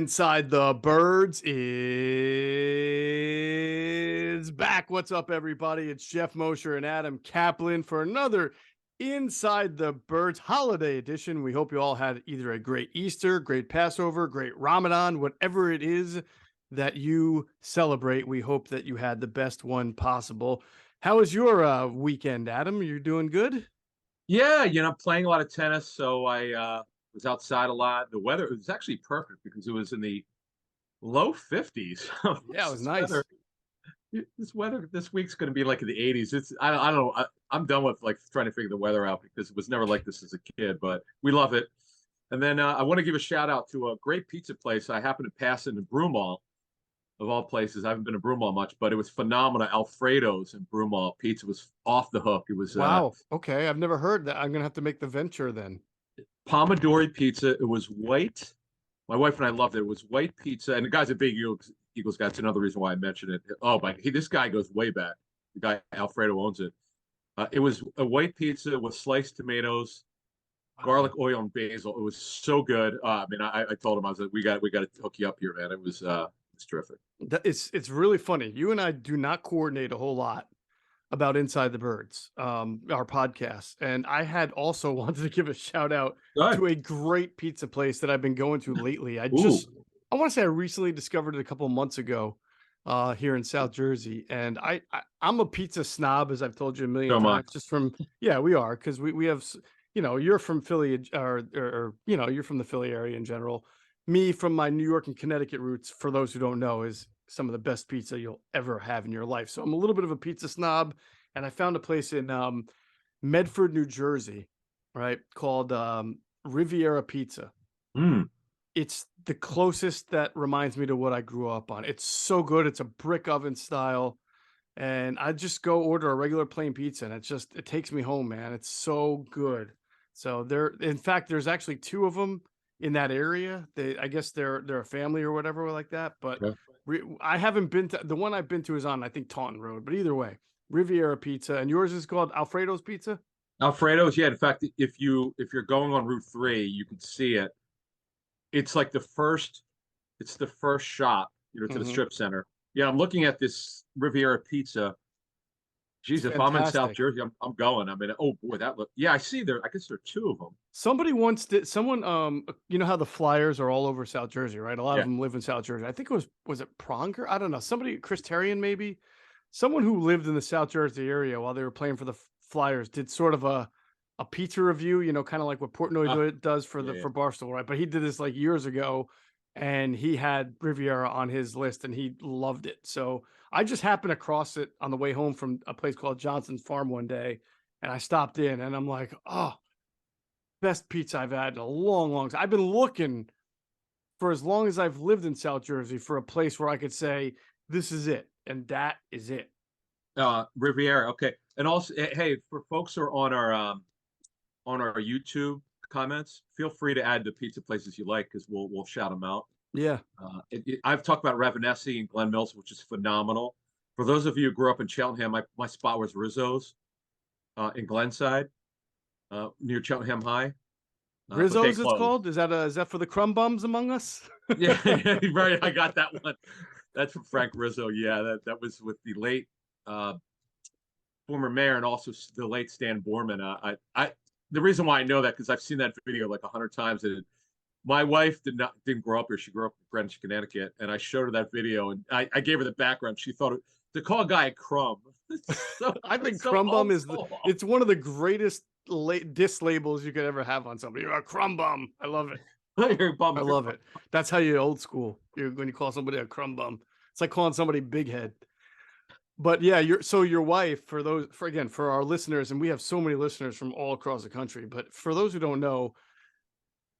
Inside the Birds is back. What's up, everybody? It's Geoff, Mosher, and Adam Caplan for another Inside the Birds holiday edition. We hope you all had either a great Easter, great Passover, great Ramadan, whatever it is that you celebrate. We hope that you had the best one possible. How was your weekend, Adam? You're doing good? Yeah, playing a lot of tennis, so I was outside a lot. The weather was actually perfect because it was in the low 50s. Yeah, it was This nice. weather this week's going to be like in the 80s. I don't know. I'm done with like trying to figure the weather out because it was never like this as a kid, but we love it. And then I want to give a shout out to a great pizza place I happened to pass into Broomall, of all places. I haven't been to Broomall much, but it was phenomenal. Alfredo's in Broomall. Pizza was off the hook. It was Wow. Okay. I've never heard that. I'm going to have to make the venture then. Pomodori pizza. It was white. My wife and I loved it. It was white pizza, and the guy's a big Eagles guy. That's another reason why I mentioned it. Oh my, this guy goes way back. The guy Alfredo owns it. It was a white pizza with sliced tomatoes, garlic oil, and basil. It was so good. I told him, I was like, we got to hook you up here, man. It was terrific. It's really funny. You and I do not coordinate a whole lot about Inside the Birds, our podcast. And I had also wanted to give a shout out Good. to a great pizza place that I've been going to lately. I Ooh. want to say I recently discovered it a couple of months ago here in South Jersey. And I'm a pizza snob, as I've told you a million So times, much. just from, yeah, we are. Cause we have, you're from Philly or you're from the Philly area in general. Me from my New York and Connecticut roots, for those who don't know, is some of the best pizza you'll ever have in your life. So I'm a little bit of a pizza snob, and I found a place in Medford, New Jersey, right, called Riviera Pizza. Mm. It's the closest that reminds me to what I grew up on. It's so good. It's a brick oven style, and I just go order a regular plain pizza, and it takes me home, man. It's so good. So in fact, there's actually two of them in that area. I guess they're a family or whatever like that. But Yeah. I haven't been to the one I've been to is on, I think, Taunton Road. But either way, Riviera Pizza, and yours is called Alfredo's Pizza. Alfredo's, yeah. In fact, if you're going on Route 3, you can see it. It's like it's the first shop, to the Hmm. strip center. Yeah, I'm looking at this Riviera Pizza. It's Geez, if I'm in South fantastic. Jersey, I'm going. I mean, oh boy, that look. Yeah, I see there. I guess there are two of them. Somebody once did someone you know how the Flyers are all over South Jersey, right? A lot of Yeah, them live in South Jersey. I think was it Pronger? I don't know. Somebody, Chris Terrian maybe. Someone who lived in the South Jersey area while they were playing for the Flyers did sort of a pizza review, kind of like what Portnoy does for yeah, yeah. for Barstool, right? But he did this like years ago, and he had Riviera on his list and he loved it. So I just happened across it on the way home from a place called Johnson's Farm one day, and I stopped in and I'm like, oh, best pizza I've had in a long, long time. I've been looking for as long as I've lived in South Jersey for a place where I could say, this is it. And that is it. Riviera. Okay, and also, hey, for folks who are on our YouTube comments, feel free to add the pizza places you like because we'll shout them out. Yeah. I've talked about Ravenesi and Glen Mills, which is phenomenal. For those of you who grew up in Cheltenham, my spot was Rizzo's in Glenside, near Cheltenham High. But they Rizzo's it's closed. called. Is that for the crumb bums among us? Yeah, right. I got that one. That's from Frank Rizzo. Yeah, that was with the late former mayor and also the late Stan Borman. The reason why I know that because I've seen that video like 100 times. And my wife didn't grow up here. She grew up in Greenwich, Connecticut, and I showed her that video and I gave her the background. She thought to call a guy a crumb. I think It's so crumb bum old is school. it's one of the greatest diss labels you could ever have on somebody. You're a crumb bum. I love it. You're a bum. I love it. That's how you old school. When you call somebody a crumb bum. It's like calling somebody big head. But yeah, your wife, for our listeners, and we have so many listeners from all across the country, but for those who don't know,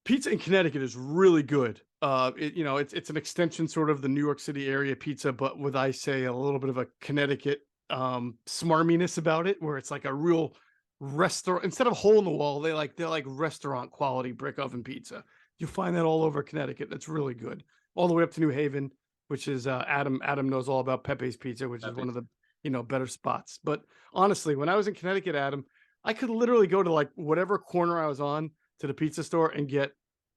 pizza in Connecticut is really good. It's an extension sort of the New York City area pizza, but with, I say, a little bit of a Connecticut smarminess about it, where it's like a real restaurant. Instead of hole in the wall, they're like restaurant quality brick oven pizza. You find that all over Connecticut. That's really good. All the way up to New Haven, which is Adam knows all about Pepe's Pizza, which is one of the better spots. But honestly, when I was in Connecticut, Adam, I could literally go to like whatever corner I was on to the pizza store and get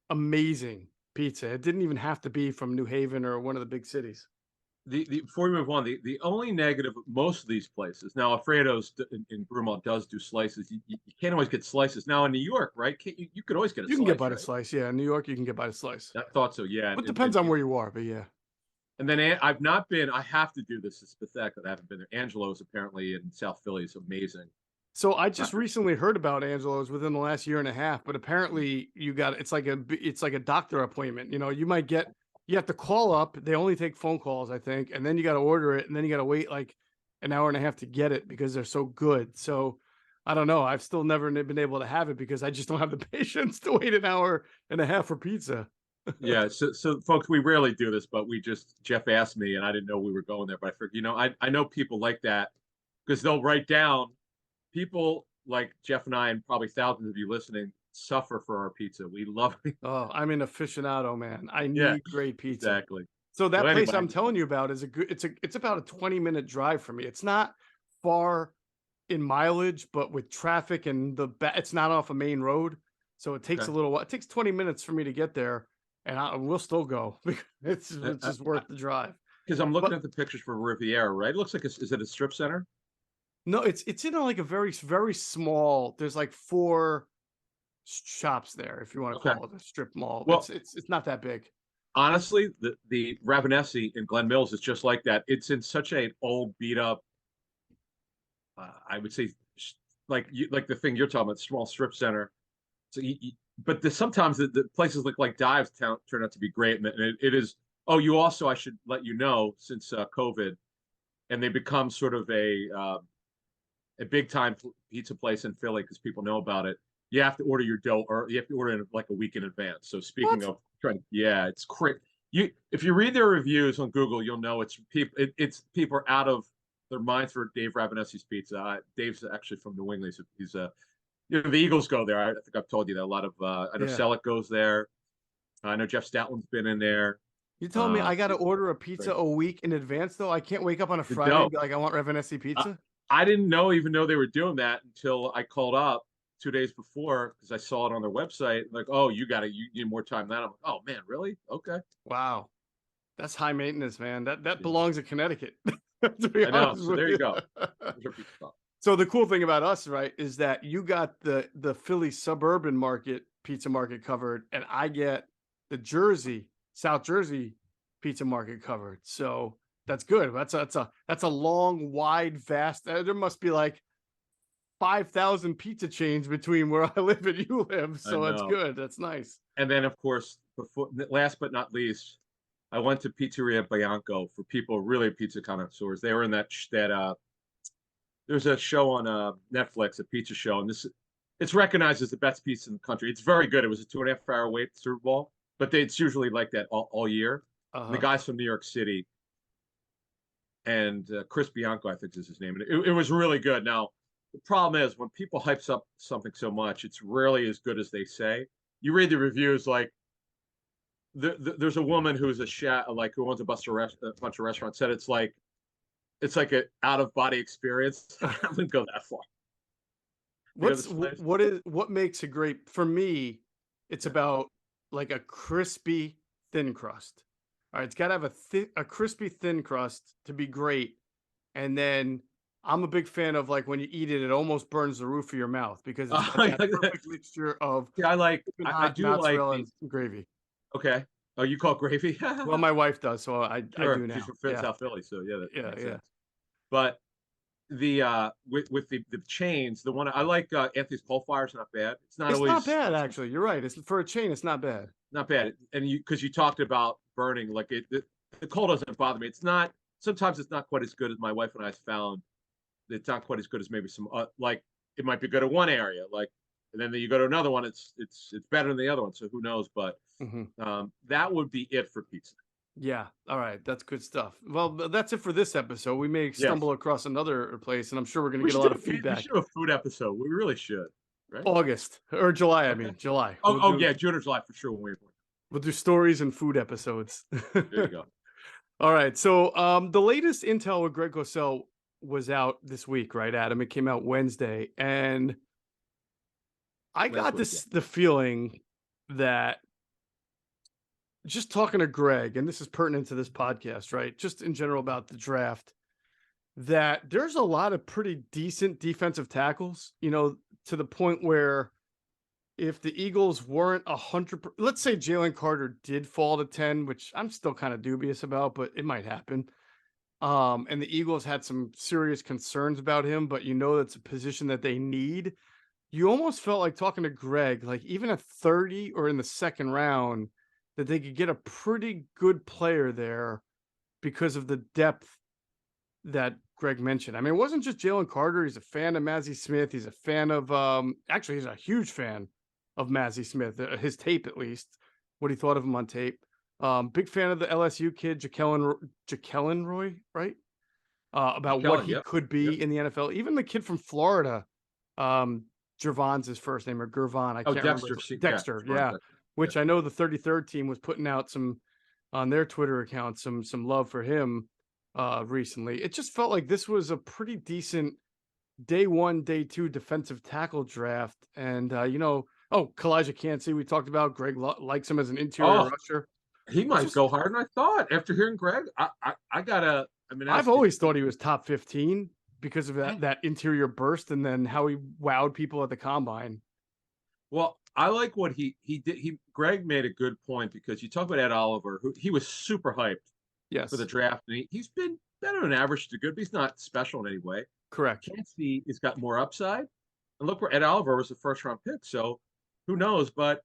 amazing pizza. It didn't even have to be from New Haven or one of the big cities. The before we move on, the only negative of most of these places now, Alfredo's in Broomont does do slices. You can't always get slices now in New York, right? You could always get a You can get slice, by the right? slice. Yeah, in New York, you can get by the slice. I thought so, yeah. It depends on where you are, but yeah. And then I've not been. I have to do this. It's pathetic that I haven't been there. Angelo's apparently in South Philly is amazing. So I just recently heard about Angelo's within the last year and a half, but apparently it's like a doctor appointment. You know, you have to call up. They only take phone calls, I think, and then you got to order it, and then you got to wait like an hour and a half to get it because they're so good. So I don't know. I've still never been able to have it because I just don't have the patience to wait an hour and a half for pizza. Yeah, so folks, we rarely do this, but Jeff asked me, and I didn't know we were going there, but I figured, I know people like that because they'll write down. People like Jeff and I, and probably thousands of you listening, suffer for our pizza. We love it. Oh, I'm an aficionado, man. I Yeah, need great pizza. exactly. So that So place anyway, I'm telling you about is it's about a 20-minute drive for me. It's not far in mileage, but with traffic and it's not off a main road. So it takes okay. a little while. It takes 20 minutes for me to get there, and we'll still go because it's just worth the drive. Because I'm looking at the pictures for Riviera, right? It looks like is it a strip center? No, it's in like a very, very small, there's like 4 shops there, if you want to Okay. call it a strip mall. Well, It's not that big. honestly, the Ravenesi in Glen Mills is just like that. It's in such an old, beat up, I would say, like the thing you're talking about, small strip center. So, but sometimes the places look like dives turn out to be great, and it is. Oh, I should let you know, since COVID, and they become sort of a big time pizza place in Philly because people know about it. You have to order your dough, or you have to order it like a week in advance. So speaking of trying, yeah, it's quick. If you read their reviews on Google, you'll know it's people are out of their minds for Dave Ravenesi's pizza. Dave's actually from New England. He's the Eagles go there. I think I've told you that a lot of. I know Selleck goes there. I know Jeff Statlin's been in there. You telling me I got to order a pizza a week in advance, though? I can't wake up on a Friday and be like, I want Ravenesi pizza? I didn't even know they were doing that until I called up 2 days before because I saw it on their website. Like, oh, you need more time than that. I'm like, oh man, really? Okay. Wow. That's high maintenance, man. That belongs in Connecticut. I know. So there you go. So the cool thing about us, right, is that you got the Philly suburban pizza market covered, and I get the South Jersey pizza market covered. So that's good. That's a long, wide, vast. There must be like 5,000 pizza chains between where I live and you live. So that's good. That's nice. And then, of course, last but not least, I went to Pizzeria Bianco for people really pizza connoisseurs. They were in that there's a show on Netflix, a pizza show, and it's recognized as the best pizza in the country. It's very good. It was a 2.5-hour wait Super Bowl, but it's usually like that all year. And the guy's from New York City, and Chris Bianco, I think is his name. And it was really good. Now, the problem is when people hypes up something so much, it's rarely as good as they say. You read the reviews, like there's a woman who's a chef, like who owns a bunch of restaurants, said it's like an out of body experience. I wouldn't go that far. What makes a great, for me, it's about like a crispy thin crust. All right, it's got to have a crispy thin crust to be great. And then I'm a big fan of like when you eat it, it almost burns the roof of your mouth because it's got that perfect mixture of I do mozzarella like and gravy. Okay. Oh, you call it gravy? Well, my wife does, so I do now. She's from South Philly, so yeah, yeah. Sense. But the with the chains, the one I like, Anthony's Coal Fire's not bad. It's not bad actually. You're right. It's for a chain. It's not bad. Not bad. And because you talked about burning, like the coal doesn't bother me. It's not. Sometimes it's not quite as good as my wife and I found. It's not quite as good as maybe some like it might be good at one area, like, and then you go to another one. It's better than the other one. So who knows? But that would be it for pizza. Yeah. All right. That's good stuff. Well, that's it for this episode. We may stumble across another place, and I'm sure we're going to get a lot of feedback. We should do a food episode. We really should. Right? August or July. I mean, July. Yeah, June or July for sure. We'll do stories and food episodes. There you go. All right. So the latest intel with Greg Cosell was out this week, right, Adam? It came out Wednesday, and I got the feeling that just talking to Greg, and this is pertinent to this podcast, right? Just in general about the draft, that there's a lot of pretty decent defensive tackles, to the point where if the Eagles weren't 100, let's say Jalen Carter did fall to 10, which I'm still kind of dubious about, but it might happen. And the Eagles had some serious concerns about him, but that's a position that they need. You almost felt like talking to Greg, like even at 30 or in the second round, that they could get a pretty good player there because of the depth that Greg mentioned. I mean, it wasn't just Jalen Carter. He's a fan of Mazi Smith. He's a fan of, actually, he's a huge fan of Mazi Smith, his tape at least, what he thought of him on tape. Big fan of the LSU kid, Jaquelin Roy, right? About what Kellen, he yep, could yep. be in the NFL. Even the kid from Florida, Gervon's his first name, or Gervon, I Oh, can't remember. Yeah, Dexter, Javon yeah. Dexter, yeah. Which I know the 33rd team was putting out some on their Twitter account, some love for him recently. It just felt like this was a pretty decent day one, day two defensive tackle draft. And Kalijah Cansey, we talked about. Greg likes him as an interior Oh, rusher. he It's might just go higher than I thought. After hearing Greg, I gotta. I mean, I've that's if always thought he was top 15 because of I, that interior burst and then how he wowed people at the combine. well, I like what he did. Greg made a good point because you talk about Ed Oliver, who he was super hyped for the Yes, draft, and he's been better than average to good, but he's not special in any way. correct. Chancey has got more upside, and look where Ed Oliver was a first round pick, so who knows? But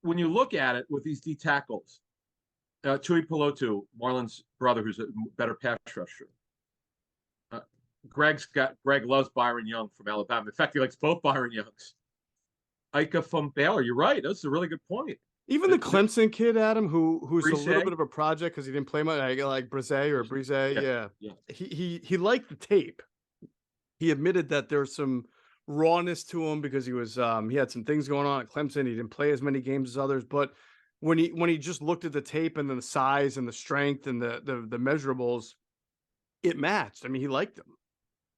when you look at it with these D tackles, Tui Pelotu, Marlon's brother, who's a better pass rusher. Uh, Greg loves Byron Young from Alabama. In fact, he likes both Byron Youngs. Ika from Baylor. You're right. That's a really good point. Even the The Clemson kid, Adam, who's a little Brise, bit of a project because he didn't play much, like Brise, yeah, yeah. yeah, He liked the tape. He admitted that there's some rawness to him because he had some things going on at Clemson. He didn't play as many games as others, but when he just looked at the tape and then the size and the strength and the measurables, it matched. I mean, he liked them.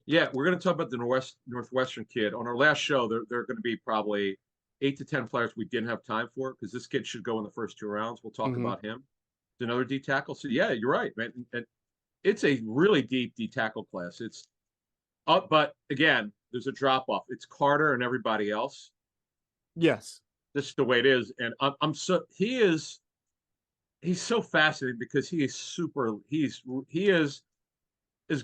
yeah. We're going to talk about the Northwestern kid on our last show. There are going to be probably 8 to 10 players we didn't have time for because this kid should go in the first 2 rounds. We'll talk Mhm. about him. It's another D tackle. So yeah, you're right, man. And it's a really deep D tackle class. It's up, but again, there's a drop off. It's Carter and everybody else. Yes. This is the way it is, and I'm so he's so fascinating because he is super. He is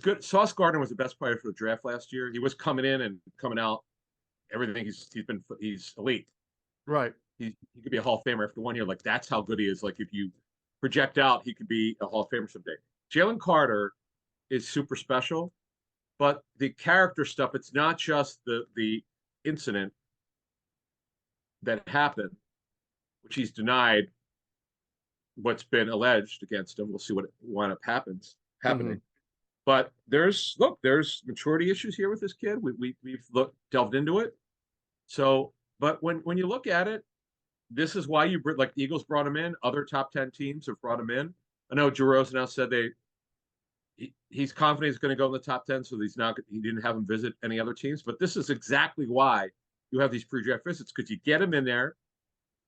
good. Sauce Gardner was the best player for the draft last year. He was coming in and coming out. Everything he's elite. Right. He could be a Hall of Famer after 1 year. Like that's how good he is. Like if you project out, he could be a Hall of Famer someday. Jalen Carter is super special, but the character stuff. It's not just the incident that happened, which he's denied what's been alleged against him. We'll see what wind up happening. Mhm. But there's maturity issues here with this kid. We've delved into it. So, but when you look at it, this is why the Eagles brought him in. Other top 10 teams have brought him in. I know Joe now said he's confident he's going to go in the top 10, so he didn't have him visit any other teams. But this is exactly why you have these pre-draft visits because you get him in there.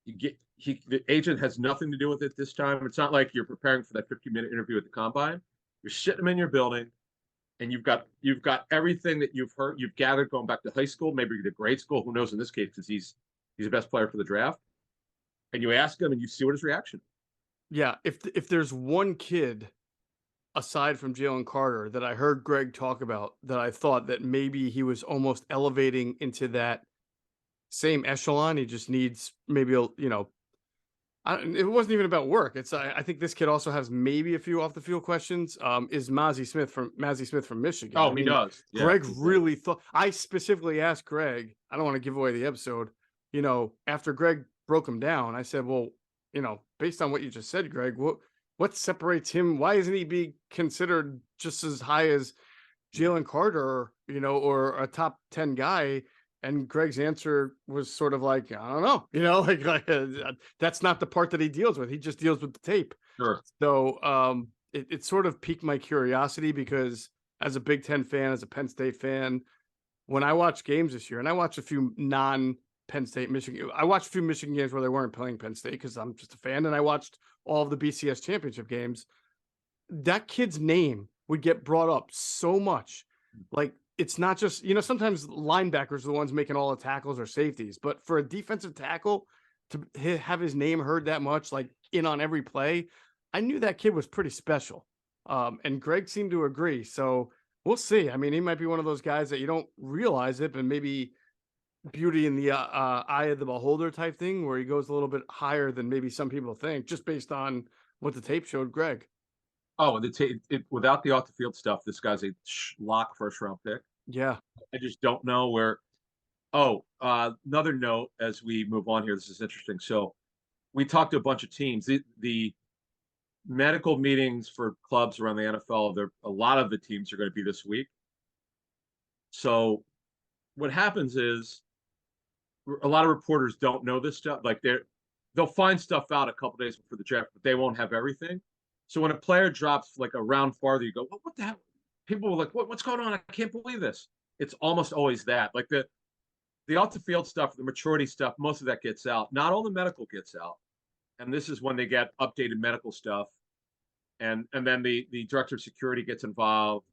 The agent has nothing to do with it this time. It's not like you're preparing for that 50-minute interview at the combine. You're sitting him in your building, and you've got everything that you've gathered going back to high school, maybe to grade school. Who knows in this case because he's the best player for the draft. And you ask him, and you see what his reaction. Yeah. If there's one kid aside from Jalen Carter that I heard Greg talk about that I thought that maybe he was almost elevating into that same echelon, he just needs maybe it wasn't even about work. I think this kid also has maybe a few off the field questions. Is Mazi Smith from Michigan? I Oh, he mean, does. Yeah, Greg he does. really thought. I specifically asked Greg. I don't want to give away the episode. After Greg broke him down, I said, "Well, based on what you just said, Greg, what separates him? Why isn't he be considered just as high as Jalen Carter? Or a top 10 guy?" And Greg's answer was sort of like, I don't know, that's not the part that he deals with. He just deals with the tape. Sure. So it sort of piqued my curiosity because as a Big Ten fan, as a Penn State fan, when I watch games this year, and I watch a few Penn State, Michigan. I watched a few Michigan games where they weren't playing Penn State because I'm just a fan, and I watched all of the BCS championship games. That kid's name would get brought up so much. Like, it's not just, sometimes linebackers are the ones making all the tackles or safeties, but for a defensive tackle to have his name heard that much, like in on every play, I knew that kid was pretty special. And Greg seemed to agree. So we'll see. I mean, he might be one of those guys that you don't realize it, but maybe beauty in the eye of the beholder type thing, where he goes a little bit higher than maybe some people think, just based on what the tape showed Greg. Oh, without the off the field stuff, this guy's a lock first round pick. Yeah. I just don't know where. Oh, another note as we move on here. This is interesting. So we talked to a bunch of teams. The medical meetings for clubs around the NFL, a lot of the teams are going to be this week. So what happens is a lot of reporters don't know this stuff. Like they'll find stuff out a couple days before the draft, but they won't have everything. So when a player drops like a round farther, you go, what the hell? People were like, what's going on? I can't believe this. It's almost always that. Like the off the field stuff, the maturity stuff, most of that gets out. Not all the medical gets out. And this is when they get updated medical stuff. And then the director of security gets involved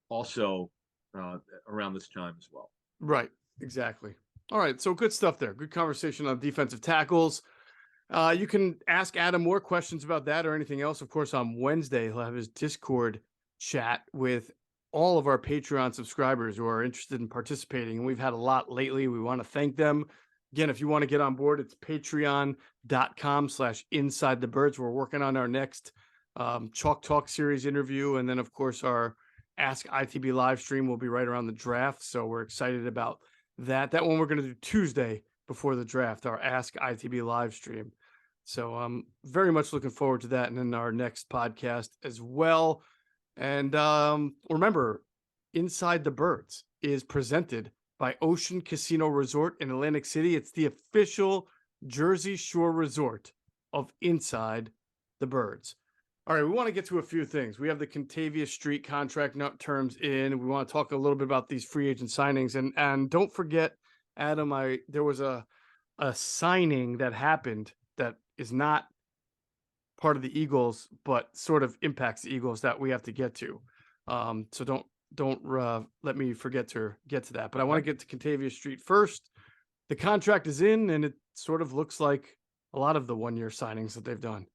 also around this time as well. Right. Exactly. All right. So good stuff there. Good conversation on defensive tackles. You can ask Adam more questions about that or anything else. Of course, on Wednesday, he'll have his Discord chat with all of our Patreon subscribers who are interested in participating. And we've had a lot lately. We want to thank them. Again, if you want to get on board, it's patreon.com/InsideTheBirds. We're working on our next Chalk Talk series interview. And then, of course, our Ask ITB live stream will be right around the draft. So we're excited about that. That one we're going to do Tuesday before the draft, our Ask ITB live stream. So I'm very much looking forward to that. And then our next podcast as well. And remember, Inside the Birds is presented by Ocean Casino Resort in Atlantic City. It's the official Jersey Shore resort of Inside the Birds. All right, we want to get to a few things. We have the Kentavius Street contract terms in. We want to talk a little bit about these free agent signings. And don't forget, Adam, there was a signing that happened that is not part of the Eagles, but sort of impacts the Eagles that we have to get to. So don't let me forget to get to that. But I want to get to Kentavius Street first. The contract is in, and it sort of looks like a lot of the one-year signings that they've done.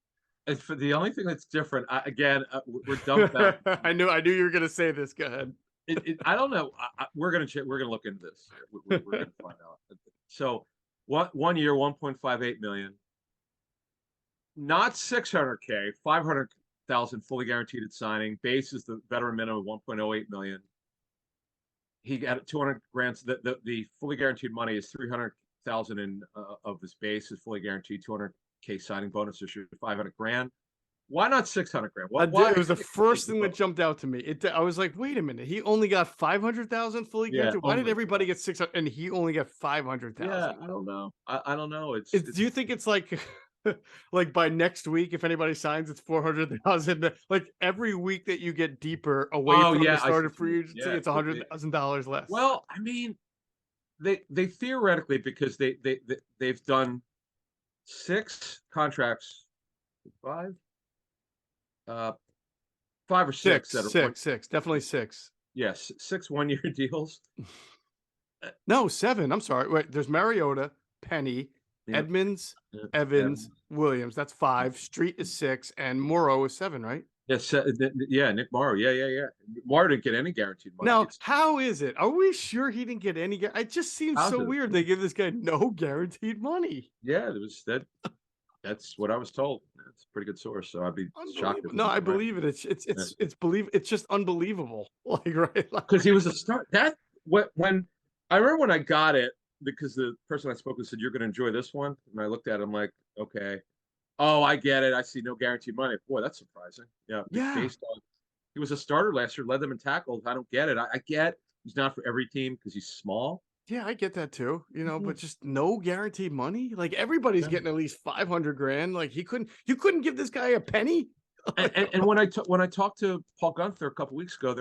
And for the only thing that's different, we're done with that. I knew you were going to say this. Go ahead. I don't know. We're going to look into this. We're going to find out. So 1 year, 1.58 million, not 600K, 500,000 fully guaranteed at signing. Base is the veteran minimum of 1.08 million. He got 200 grand. So the fully guaranteed money is 300,000 of his base is fully guaranteed. 200K signing bonus this year, 500 grand. Why not 600 grand? Why? It was the first thing that jumped out to me. I was like, wait a minute. He only got 500,000 fully guaranteed. Why did everybody get 600 and he only got 500,000? Yeah, I don't know. I don't know. Do you think it's like, like by next week, if anybody signs, it's 400,000? Like every week that you get deeper away from the start of free agency, it's $100,000 less. Well, I mean, they theoretically, because they've done 6 contracts, 5 or 6 six, definitely 6. Yes, 6 1-year deals. No, 7. I'm sorry. Wait, there's Mariota, Penny, Edmonds, Evans, Williams. That's 5. Street is 6, and Morrow is 7, right? Yes, Nick Morrow. Yeah. Morrow didn't get any guaranteed money. Now, how is it? Are we sure he didn't get any? It just seems so weird. They give this guy no guaranteed money. Yeah, it was that. That's what I was told. It's a pretty good source, so I'd be shocked. No, I believe it. It's just unbelievable. Like, right? Because he was a start. When I remember when I got it, because the person I spoke with said, "You're going to enjoy this one," and I looked at it, I'm like, okay. Oh, I get it. I see no guaranteed money. Boy, that's surprising. Yeah. Based on, he was a starter last year, led them in tackles. I don't get it. I get he's not for every team because he's small. Yeah, I get that too. But just no guaranteed money. Like everybody's getting at least 500 grand. Like you couldn't give this guy a penny. and when I talked to Paul Gunther a couple weeks ago,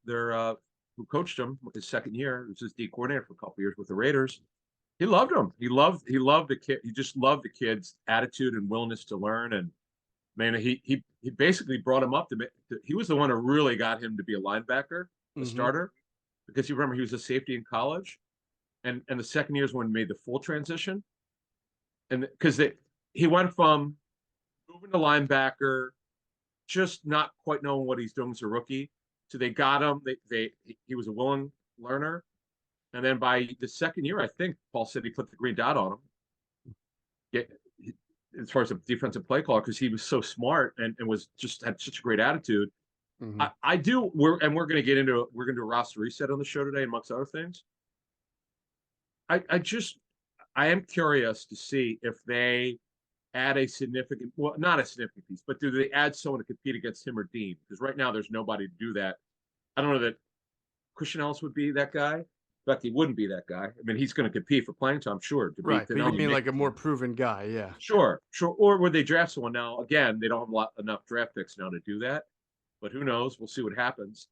who coached him his second year, was his D coordinator for a couple years with the Raiders. He loved him. He loved the kid. He just loved the kid's attitude and willingness to learn. And man, he basically brought him up he was the one who really got him to be a linebacker, a Hmm. starter, because you remember he was a safety in college, and the second year is when he made the full transition, and because he went from moving to linebacker, just not quite knowing what he's doing as a rookie. So they got him. He was a willing learner, and then by the second year, I think Paul said he put the green dot on him. Yeah, as far as a defensive play caller, because he was so smart and was just had such a great attitude. Hmm. I do. We're going to we're going to do a roster reset on the show today, amongst other things. I am curious to see if they add a significant, well, not a significant piece, but do they add someone to compete against him or Dean? Because right now there's nobody to do that. I don't know that Christian Ellis would be that guy. In fact, he wouldn't be that guy. I mean, he's going to compete for playing time, sure, to Right, to but not you only mean make like a the more team. proven guy? Yeah. Sure, sure. Or would they draft someone now? Again, they don't have enough draft picks now to do that. But who knows? We'll see what happens.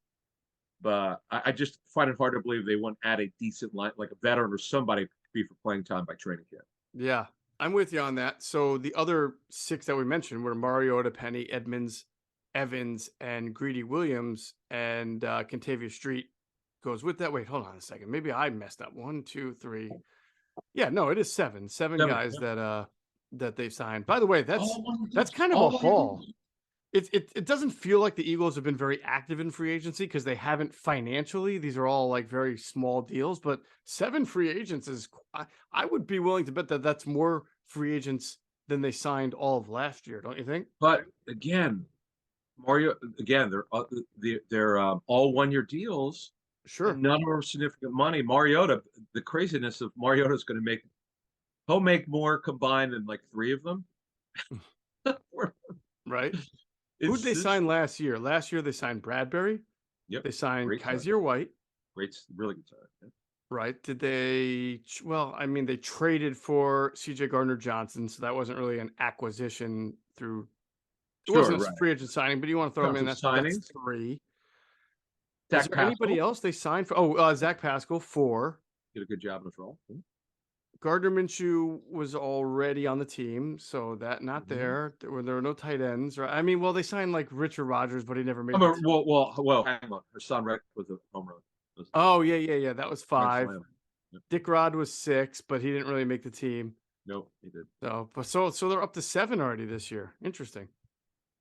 But I just find it hard to believe they wouldn't add a decent line, like a veteran or somebody to compete for playing time by training camp. Yeah, I'm with you on that. So the other six that we mentioned were Mariota, Penny, Edmonds, Evans, and Greedy Williams, and Kentavius Street goes with that. Wait, hold on a second. Maybe I messed up. One, two, three. Yeah, no, it is seven. Seven Seven. guys Yeah. that they've signed. By the way, All one year that's deals. kind of a All 1 year haul. deals. It doesn't feel like the Eagles have been very active in free agency because they haven't financially. These are all like very small deals, but seven free agents is. I would be willing to bet that that's more free agents than they signed all of last year. Don't you think? But again, Mario, again, they're all 1 year deals, Sure. and none of them are significant money. Mariota, the craziness of Mariota is going to he'll make more combined than like three of them. Right. Who'd they It's sign last year? Last year they signed Bradbury. yep, They signed great sign, Kaiser White. really good sign. Yeah. Right. Did they? Well, I mean, they traded for CJ Gardner Johnson, so that wasn't really an acquisition through. It Sure, wasn't a right. free agent signing, but you want to throw him in. Terms of That's signings, three. Was Dak there anybody Pascal else they signed for? Oh, Zach Pascal, four. did a good job in this role. Gardner Minshew was already on the team, so that not Mm-hmm. there. There were no tight ends, right? I mean, well, they signed like Richard Rodgers, but he never I made the mean, team. well. Hang on. Her son Rex was a home run. Was the Oh, yeah. That was grand five. slam. Yep. Dick Rod was six, but he didn't really make the team. Nope, he did. So they're up to seven already this year. Interesting.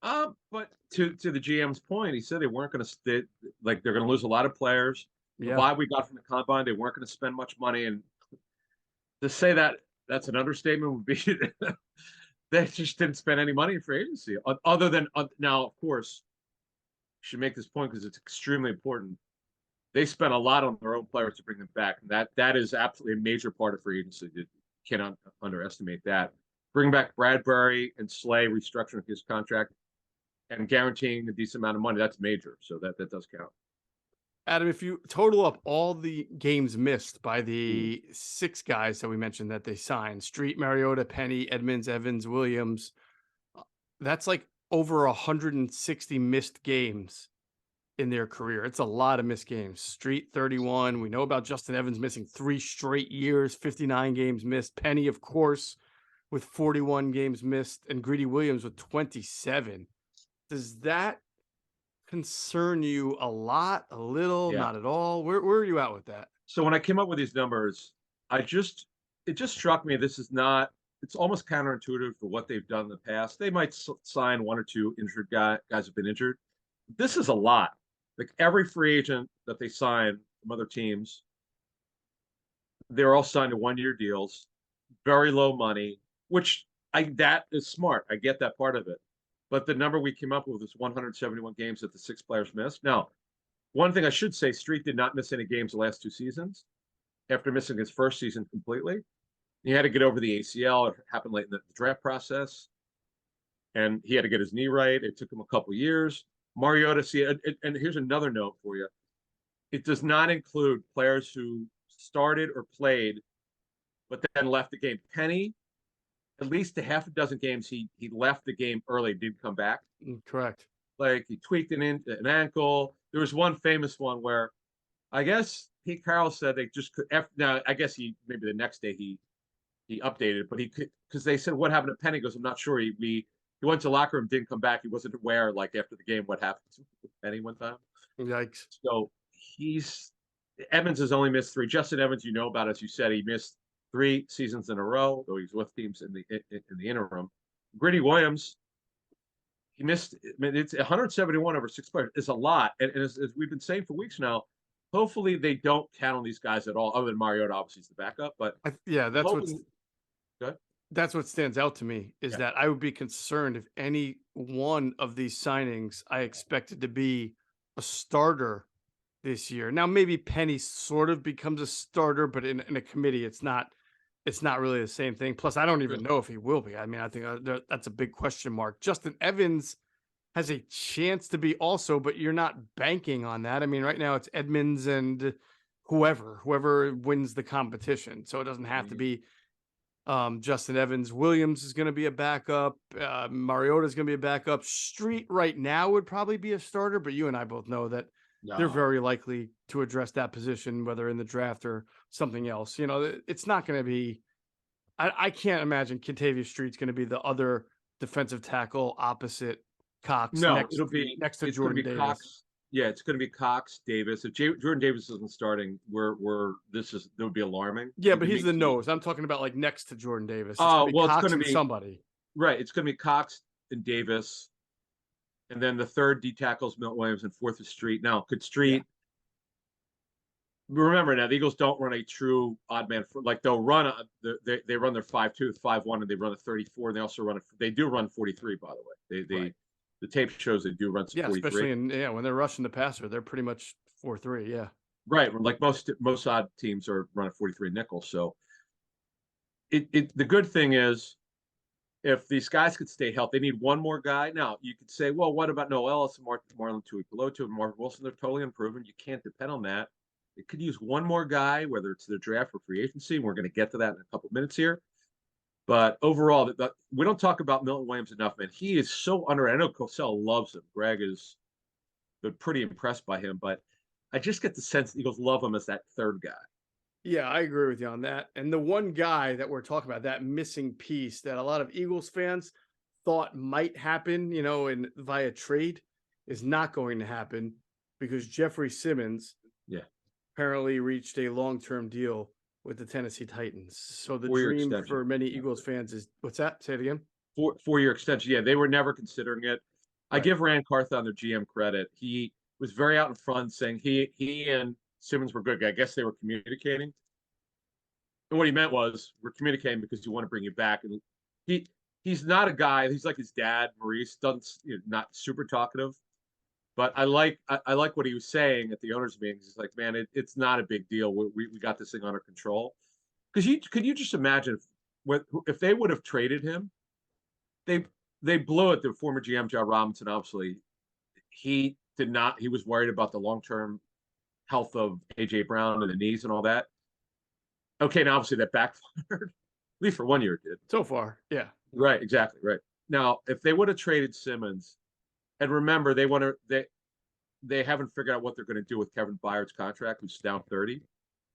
But to the GM's point, he said they weren't going to like they're going to lose a lot of players. The Yeah. vibe we got from the combine, they weren't going to spend much money, and to say that's an understatement would be they just didn't spend any money in free agency, other than now, of course, should make this point because it's extremely important. They spent a lot on their own players to bring them back, and that is absolutely a major part of free agency. You cannot underestimate that. Bring back Bradbury and Slay, restructuring his contract, and guaranteeing a decent amount of money. That's major, so that does count. Adam, if you total up all the games missed by Ooh. the six guys that we mentioned that they signed, Street, Mariota, Penny, Edmonds, Evans, Williams, that's like over 160 missed games in their career. It's a lot of missed games. Street 31. We know about Justin Evans missing 3 straight years, 59 games missed. Penny, of course, with 41 games missed, and Greedy Williams with 27. Does that concern you a lot, a little, Yeah. not at all? Where are you at with that? So when I came up with these numbers, it just struck me this is not. It's almost counterintuitive for what they've done in the past. They might sign one or two injured guys who've been injured. This is a lot. Like every free agent that they sign from other teams, they're all signed to 1 year deals, very low money, which that is smart. I get that part of it. But the number we came up with is 171 games that the six players missed. Now, one thing I should say, Street did not miss any games the last 2 seasons after missing his first season completely. He had to get over the ACL. It happened late in the draft process. And he had to get his knee right. It took him a couple years. Mariota, and here's another note for you. It does not include players who started or played, but then left the game. Penny, at least a half a dozen games, he left the game early, didn't come back. Correct. Like he tweaked an ankle. There was one famous one where I guess Pete Carroll said they just could. Now, I guess maybe the next day he updated it, but he could, because they said what happened to Penny. He goes, I'm not sure. He went to the locker room, didn't come back. He wasn't aware, like after the game, what happened to Penny one time. Yikes. So Evans has only missed 3. Justin Evans, you know about, as you said, he missed 3 seasons in a row, though he's with teams in the interim. Gritty Williams, he missed. I mean, it's 171 over 6 players. It's a lot, and as we've been saying for weeks now, hopefully they don't count on these guys at all. Other than Mariota, obviously, is the backup. But that's what stands out to me is that I would be concerned if any one of these signings I expected to be a starter this year. Now, maybe Penny sort of becomes a starter, but in a committee, it's not really the same thing. Plus, I don't even know if he will be. I mean, I think that's a big question mark. Justin Evans has a chance to be also, but you're not banking on that. I mean, right now it's Edmonds and whoever wins the competition. So it doesn't have to be Justin Evans. Williams is going to be a backup. Mariota is going to be a backup. Street right now would probably be a starter, but you and I both know that they're very likely to address that position, whether in the draft or something else. You know, it's not going to be. I can't imagine Kentavius Street's going to be the other defensive tackle opposite Cox. No, it'll be next to Jordan Davis. Cox. Yeah, it's going to be Cox, Davis. If Jordan Davis isn't starting, that would be alarming. Yeah, but he's the nose. I'm talking about like next to Jordan Davis. Oh, well, Cox it's going to be somebody. Right, it's going to be Cox and Davis, and then the third D tackles Milton Williams, and fourth is Street. Now, could Street? Yeah. Remember now, the Eagles don't run a true odd man. Like they'll run they run their 5-2, 5-1, and they run a 34. And they also they do run 43. By the way, Right. The tape shows they do run 43. Especially when they're rushing the passer, they're pretty much 4-3. Yeah, right. Like most odd teams are running 43 nickel. So the good thing is, if these guys could stay healthy, they need one more guy. Now you could say, well, what about Noel Ellis and Marlon Tuipulotu and Marvin Wilson? They're totally unproven. You can't depend on that. They could use one more guy, whether it's the draft or free agency. And we're going to get to that in a couple of minutes here. But overall, we don't talk about Milton Williams enough, man. He is so underrated. I know Cosell loves him. Greg has been pretty impressed by him, but I just get the sense the Eagles love him as that third guy. Yeah, I agree with you on that. And the one guy that we're talking about, that missing piece that a lot of Eagles fans thought might happen, via trade, is not going to happen because Jeffery Simmons apparently reached a long-term deal with the Tennessee Titans. So the dream for many Eagles fans is, what's that? Say it again. 4-year extension. Yeah, they were never considering it. Right. I give Rand Carthon, the GM, credit. He was very out in front saying he and Simmons were good. I guess they were communicating. And what he meant was, we're communicating because you want to bring you back. And he's not a guy, he's like his dad, Maurice, not super talkative. But I like what he was saying at the owners' meetings. He's like, man, it's not a big deal. We got this thing under control. Because could you just imagine if they would have traded him? They blew it. The former GM John Robinson, obviously, he did not. He was worried about the long-term health of AJ Brown and the knees and all that. Okay, now obviously that backfired. At least for 1 year, it did. So far, yeah. Right, exactly, right. Now, if they would have traded Simmons. And remember, they haven't figured out what they're going to do with Kevin Byard's contract, who's down 30.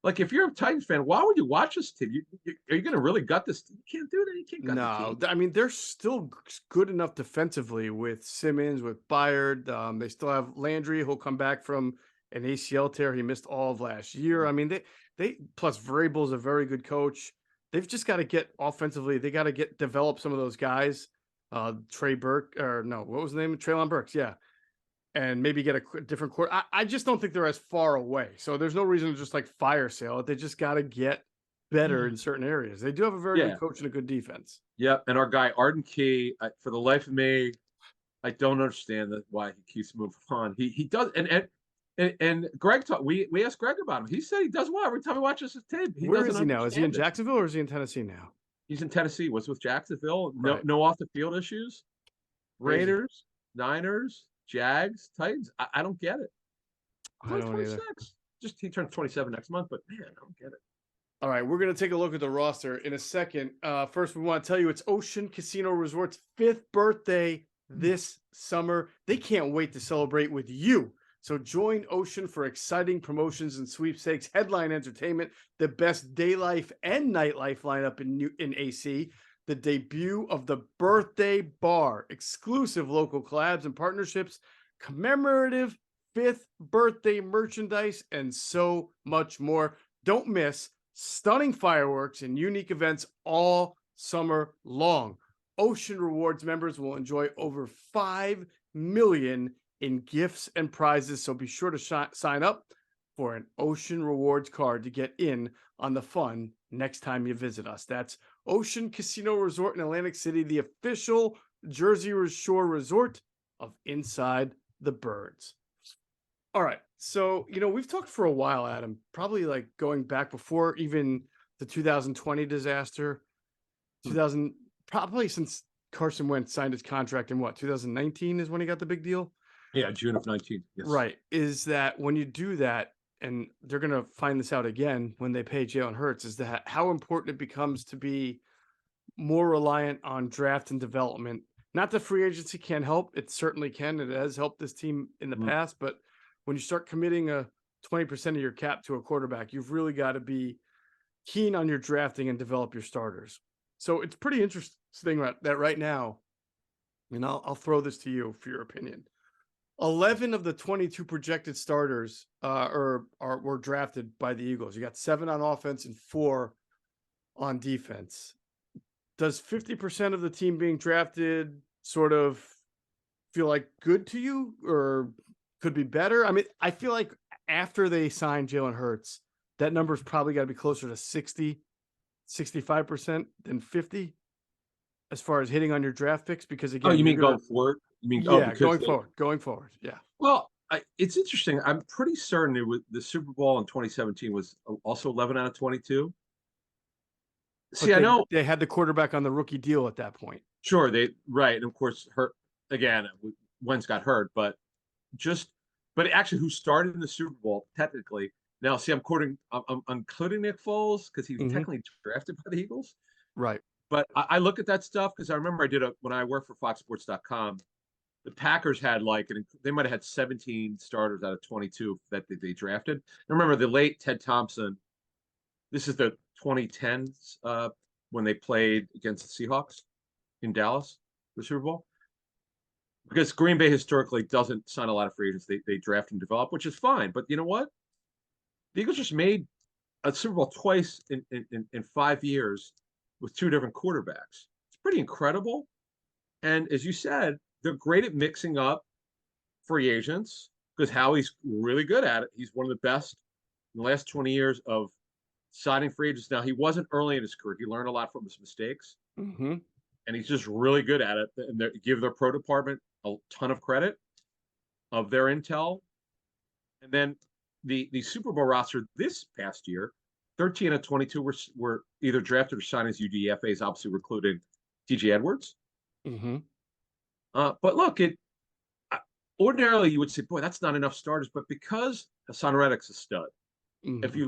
Like, if you're a Titans fan, why would you watch this team? Are you going to really gut this team? You can't do that. You can't gut the team. I mean, they're still good enough defensively with Simmons, with Byard. They still have Landry, who'll come back from an ACL tear. He missed all of last year. I mean, they plus Vrabel's a very good coach. They've just got to get offensively. They got to develop some of those guys. Trey Burke, or no, what was the name? Treylon Burks, yeah. And maybe get a different court. I just don't think they're as far away. So there's no reason to just like fire sale it. They just got to get better in certain areas. They do have a very good coach and a good defense. Yeah, and our guy Arden Key, for the life of me, I don't understand why he keeps moving on. He does, and Greg we asked Greg about him. He said he does well every time he watches his tape. Where is he now? Is he in Jacksonville or is he in Tennessee now? He's in Tennessee. Was with Jacksonville. Right. No off the field issues. Raiders, Niners, Jags, Titans. I don't get it. I don't 26. Either. Just he turns 27 next month, but man, I don't get it. All right, we're gonna take a look at the roster in a second. First, we want to tell you it's Ocean Casino Resort's 5th birthday this summer. They can't wait to celebrate with you. So join Ocean for exciting promotions and sweepstakes, headline entertainment, the best day life and nightlife lineup in AC, the debut of the Birthday Bar, exclusive local collabs and partnerships, commemorative 5th birthday merchandise, and so much more. Don't miss stunning fireworks and unique events all summer long. Ocean Rewards members will enjoy over 5 million in gifts and prizes, so be sure to sign up for an Ocean Rewards card to get in on the fun next time you visit us. That's Ocean Casino Resort in Atlantic City, the official Jersey Shore resort of Inside the Birds. All right. So, we've talked for a while, Adam, probably like going back before even the 2020 disaster, 2000, probably since Carson Wentz signed his contract in 2019 is when he got the big deal. Yeah, June of 19. Yes. Right. Is that when you do that, and they're going to find this out again when they pay Jalen Hurts, is that how important it becomes to be more reliant on draft and development. Not that free agency can't help. It certainly can. It has helped this team in the past, but when you start committing a 20% of your cap to a quarterback, you've really got to be keen on your drafting and develop your starters. So it's pretty interesting that right now, and I'll throw this to you for your opinion. 11 of the 22 projected starters were drafted by the Eagles. You got 7 on offense and 4 on defense. Does 50% of the team being drafted sort of feel like good to you or could be better? I mean, I feel like after they signed Jalen Hurts, that number's probably got to be closer to 60, 65% than 50 as far as hitting on your draft picks. Because again, you mean going forward? You mean going forward. Yeah. Well, it's interesting. I'm pretty certain the Super Bowl in 2017 was also 11 out of 22. See, I know they had the quarterback on the rookie deal at that point. Sure, and of course, hurt again. Wentz got hurt, but actually, who started in the Super Bowl technically? Now, see, I'm including Nick Foles because he was technically drafted by the Eagles, right? But I look at that stuff because I remember when I worked for FoxSports.com, the Packers had they might have had 17 starters out of 22 that they drafted. I remember the late Ted Thompson. This is the 2010s when they played against the Seahawks in Dallas, the Super Bowl. Because Green Bay historically doesn't sign a lot of free agents. They draft and develop, which is fine. But you know what? The Eagles just made a Super Bowl twice in 5 years with 2 different quarterbacks. It's pretty incredible. And as you said, they're great at mixing up free agents because Howie's really good at it. He's one of the best in the last 20 years of signing free agents. Now, he wasn't early in his career. He learned a lot from his mistakes. And he's just really good at it. And they give their pro department a ton of credit of their intel. And then the Super Bowl roster this past year, 13 of 22 were either drafted or signed as UDFAs, obviously including TJ Edwards. But look, ordinarily you would say, boy, that's not enough starters. But because Hassan Reddick's a stud, if you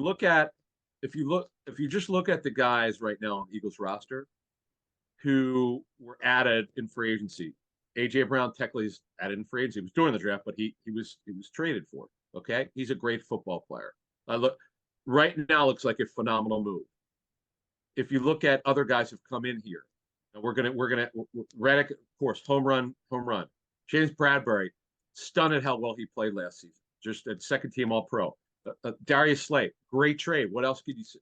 just look at the guys right now on the Eagles roster who were added in free agency, AJ Brown technically is added in free agency. He was during the draft, but he was traded for. Okay, he's a great football player. Right now looks like a phenomenal move. If you look at other guys who've come in here, and we're gonna Reddick, of course, home run. James Bradbury, stunned at how well he played last season. Just a second team All Pro. Darius Slay, great trade. What else could you say?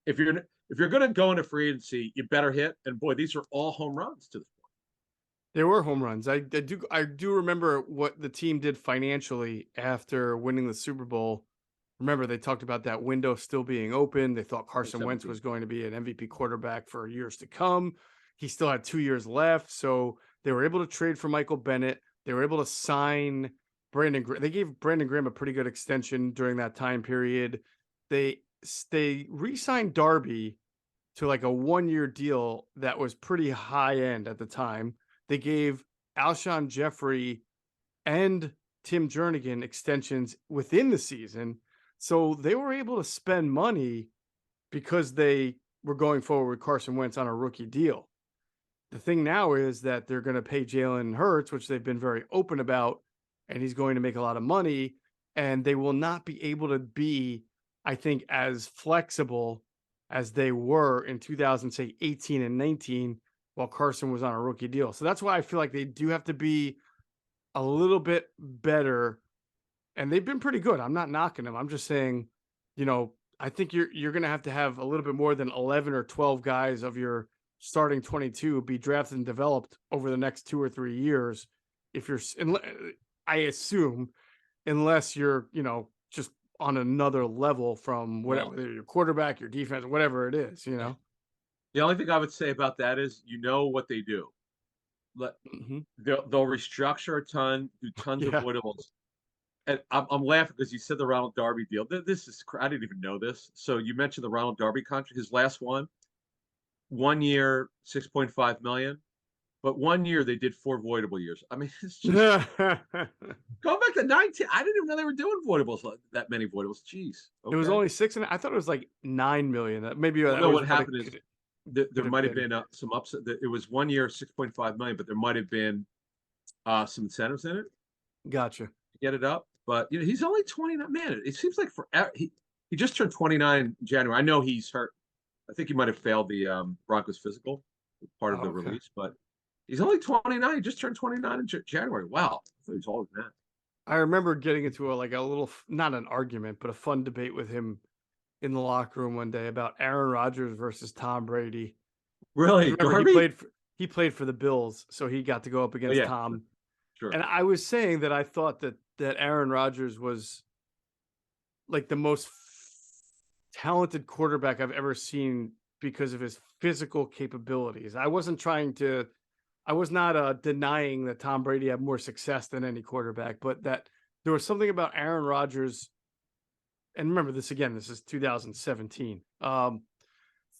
If you're gonna go into free agency, you better hit. And boy, these are all home runs to this point. They were home runs. I do remember what the team did financially after winning the Super Bowl. Remember, they talked about that window still being open. They thought Carson Wentz was going to be an MVP quarterback for years to come. He still had 2 years left. So they were able to trade for Michael Bennett. They were able to sign Brandon Graham. They gave Brandon Graham a pretty good extension during that time period. They re-signed Darby to like a 1-year deal that was pretty high end at the time. They gave Alshon Jeffery and Tim Jernigan extensions within the season. So they were able to spend money because they were going forward with Carson Wentz on a rookie deal. The thing now is that they're going to pay Jalen Hurts, which they've been very open about, and he's going to make a lot of money, and they will not be able to be, I think, as flexible as they were in 2000, say 18 and 19, while Carson was on a rookie deal. So that's why I feel like they do have to be a little bit better, and they've been pretty good. I'm not knocking them. I'm just saying, I think you're going to have a little bit more than 11 or 12 guys of your starting 22 be drafted and developed over the next 2 or 3 years. If you're, I assume, unless you're, just on another level from Well, whatever your quarterback, your defense, whatever it is. the only thing I would say about that is, what they do. Let Hmm. they'll restructure a ton, do tons of Yeah. avoidables. And I'm laughing because you said the Ronald Darby deal. This is I didn't even know this. So you mentioned the Ronald Darby contract. His last one year, 6.5 million. But 1 year they did 4 voidable years. I mean, it's just going back to 19. I didn't even know they were doing voidables, that many voidables. Jeez. It was Okay. only six, and I thought it was like 9 million. Maybe Well, that no, was what what it happened is there could have might have been. been some upset. It was 1 year, 6.5 million, but there might have been some incentives in it Gotcha. to get it up. But he's only 29. Man, it seems like forever. He just turned 29 in January. I know he's hurt. I think he might have failed the Broncos physical, part of Oh, the okay. release, but he's only 29. He just turned 29 in January. Wow. I thought he was older than that. I remember getting into a little, not an argument, but a fun debate with him in the locker room one day about Aaron Rodgers versus Tom Brady. Really? Remember, Darby? he played for the Bills, so he got to go up Oh, against yeah, Tom. sure. And I was saying that I thought that Aaron Rodgers was like the most talented quarterback I've ever seen because of his physical capabilities. I was not denying that Tom Brady had more success than any quarterback, but that there was something about Aaron Rodgers. And remember this again, this is 2017.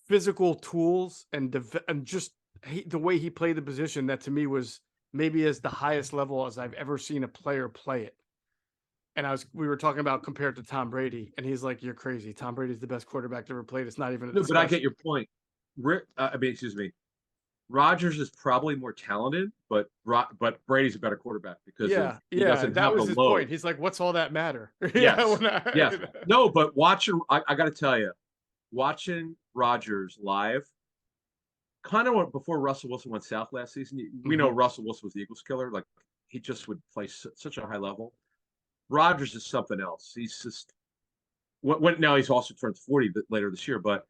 Physical tools and just the way he played the position, that to me was maybe as the highest level as I've ever seen a player play it. And we were talking about compared to Tom Brady, and he's like, "You're crazy. Tom Brady's the best quarterback to ever played. It's not even a No, but I get discussion." your point. Excuse me. Rogers is probably more talented, but Brady's a better quarterback because Yeah, he yeah, doesn't that have the was his load. point. He's like, "What's all that matter?" Yeah, Yes, yes. you know. No, but watching, I got to tell you, watching Rogers live, kind of before Russell Wilson went south last season. We know Mhm. Russell Wilson was the Eagles killer. Like he just would play such a high level. Rogers is something else. He's just now he's also turned 40 later this year, but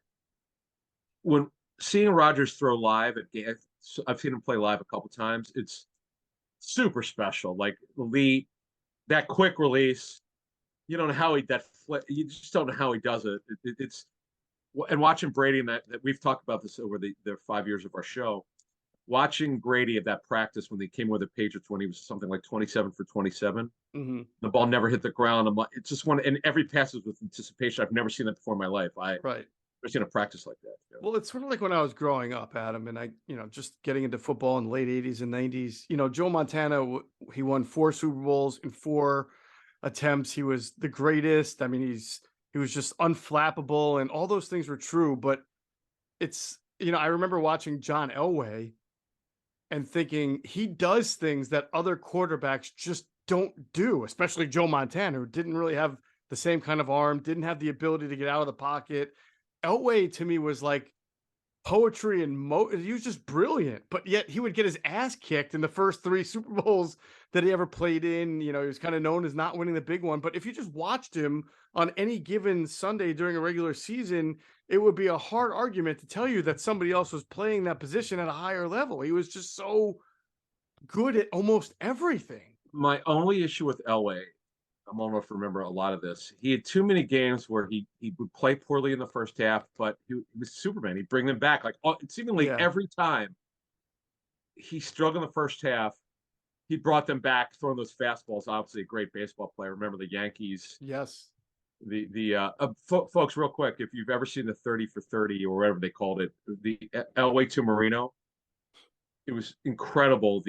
when seeing Rogers throw live at games, I've seen him play live a couple times. It's super special. Like that quick release, you don't know how you just don't know how he does it. It's and watching Brady and that we've talked about this over the 5 years of our show. Watching Brady at that practice when they came with the Patriots when he was something like 27 for 27. Mhm. The ball never hit the ground. I'm like, it's just one, and every pass was with anticipation. I've never seen that before in my life. I've Right. never seen a practice like that. Well, it's sort of like when I was growing up, Adam, and just getting into football in the late 80s and 90s. Joe Montana, he won 4 Super Bowls in 4 attempts. He was the greatest. I mean, he was just unflappable, and all those things were true. But I remember watching John Elway and thinking he does things that other quarterbacks just don't do, especially Joe Montana, who didn't really have the same kind of arm, didn't have the ability to get out of the pocket. Elway to me was like poetry and he was just brilliant, but yet he would get his ass kicked in the first 3 Super Bowls that he ever played in. He was kind of known as not winning the big one, but if you just watched him on any given Sunday during a regular season, it would be a hard argument to tell you that somebody else was playing that position at a higher level. He was just so good at almost everything. My only issue with Elway, I'm old enough to remember a lot of this. He had too many games where he would play poorly in the first half, but he was Superman. He'd bring them back. Like seemingly Yeah. every time he struggled in the first half, he brought them back, throwing those fastballs. Obviously, a great baseball player. Remember the Yankees? Yes. Folks, real quick, if you've ever seen the 30 for 30 or whatever they called it, the Elway to Marino, it was incredible.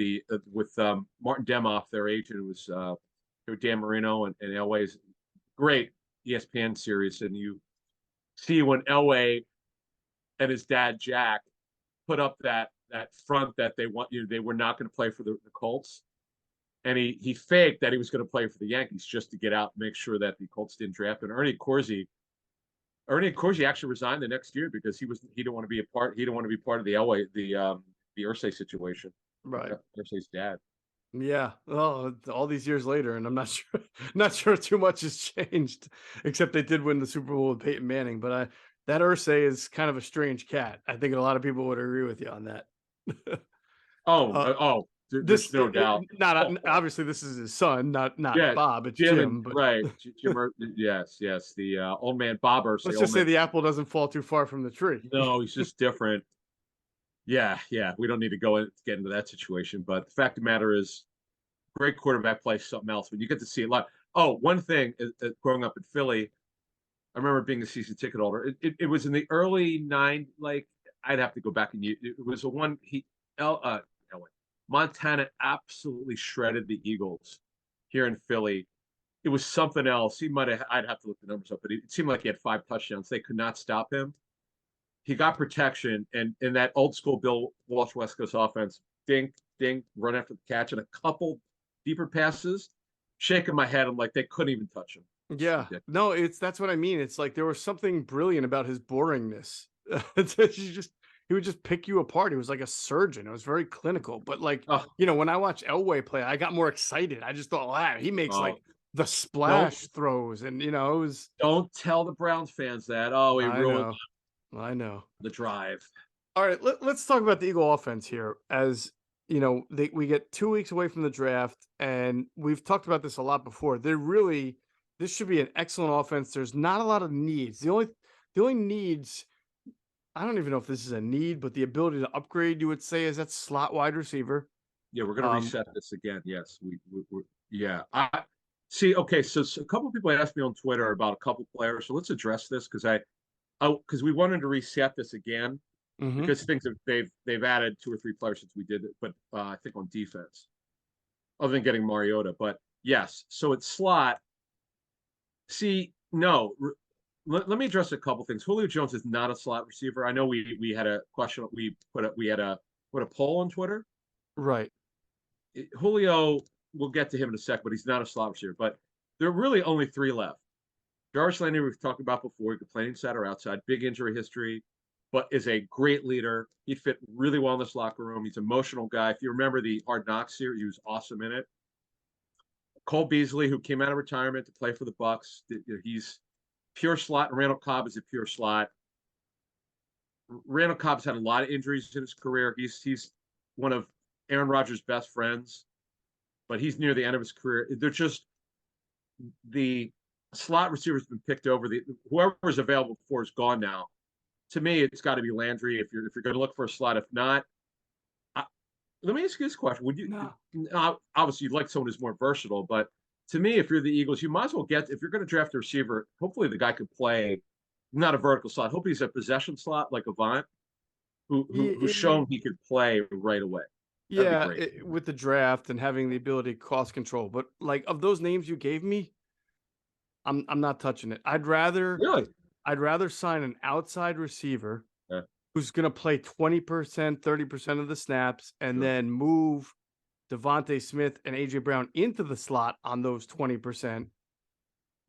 With Martin Demoff, their agent, it was Dan Marino and Elway's great ESPN series, and you see when Elway and his dad Jack put up that front that they were not going to play for the Colts. and he faked that he was going to play for the Yankees just to get out, and make sure that the Colts didn't draft him. Ernie Corsi actually resigned the next year because he didn't want to be a part. He didn't want to be part of the Elway the Irsay situation. Right. Irsay's dad. Yeah. Well, all these years later, and I'm not sure not sure too much has changed, except they did win the Super Bowl with Peyton Manning. But that Irsay is kind of a strange cat. I think a lot of people would agree with you on that. There's no doubt. Not obviously this is his son, not Yeah, Bob. It's Jim, Jim. But right? Jim, yes, the old man Bob Irsay. let's just say the apple doesn't fall too far from the tree. No, he's just different. Yeah. We don't need to get into that situation, but the fact of the matter is, great quarterback play, something else. When you get to see a lot. Oh, one thing, growing up in Philly, I remember being a season ticket holder. It was in the early like I'd have to go back and it was a one Montana absolutely shredded the Eagles here in Philly. It was something else. I'd have to look the numbers up, but it seemed like he had 5 touchdowns. They could not stop him. He got protection, and in that old school Bill Walsh West Coast offense, dink, dink, run after the catch, and a couple deeper passes, shaking my head. I'm like, they couldn't even touch him. Yeah, no, that's what I mean. It's like there was something brilliant about his boringness. He would just pick you apart. He was like a surgeon. It was very clinical. But like, when I watch Elway play, I got more excited. I just thought, wow, he makes like the splash throws, and it was. Don't tell the Browns fans that. Oh, he ruined. I know the drive. All right, let's talk about the Eagle offense here. As we get 2 weeks away from the draft, and we've talked about this a lot before. This should be an excellent offense. There's not a lot of needs. The only needs, I don't even know if this is a need, but the ability to upgrade, you would say, is that slot wide receiver. Yeah, we're going to reset this again. Yes, yeah. I see. Okay, so a couple of people asked me on Twitter about a couple players. So let's address this because we wanted to reset this again because they've added 2 or 3 players since we did it, but I think on defense, other than getting Mariota. But yes, so it's slot. See, no. Let me address a couple things. Julio Jones is not a slot receiver. I know we had a question. We had a poll on Twitter. Right. Julio, we'll get to him in a sec, but he's not a slot receiver. But there are really only 3 left. Jarvis Landry, we've talked about before. He could play inside or outside. Big injury history, but is a great leader. He'd fit really well in this locker room. He's an emotional guy. If you remember the Hard Knocks series, he was awesome in it. Cole Beasley, who came out of retirement to play for the Bucs, he's pure slot, and Randall Cobb is a pure slot. Randall Cobb's had a lot of injuries in his career. He's one of Aaron Rodgers' best friends, but he's near the end of his career. They're just the slot receiver's been picked over. Whoever's available before is gone now. To me, it's got to be Landry if you're going to look for a slot. If not, let me ask you this question: would you? No. Obviously, you'd like someone who's more versatile, but to me, if you're the Eagles, you might as well if you're going to draft a receiver, hopefully the guy could play not a vertical slot. Hopefully he's a possession slot like Avant, who's shown he could play right away. With the draft and having the ability to cost control. But like of those names you gave me, I'm not touching it. I'd rather sign an outside receiver who's going to play 20%, 30% of the snaps, and then move Devontae Smith and AJ Brown into the slot on those 20%,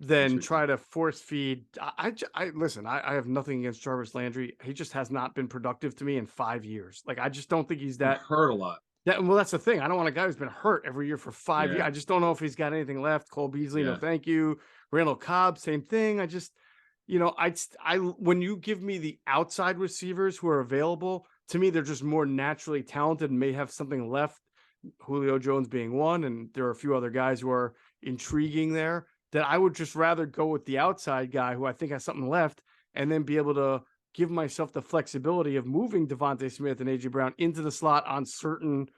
then try to force feed. I listen, I have nothing against Jarvis Landry. He just has not been productive to me in 5 years. Like, I just don't think he's that hurt a lot. Well, that's the thing. I don't want a guy who's been hurt every year for 5 years. I just don't know if he's got anything left. Cole Beasley, no thank you. Randall Cobb, same thing. I just, when you give me the outside receivers who are available, to me, they're just more naturally talented and may have something left. Julio Jones being one, and there are a few other guys who are intriguing there, that I would just rather go with the outside guy who I think has something left, and then be able to give myself the flexibility of moving Devontae Smith and AJ Brown into the slot on certain,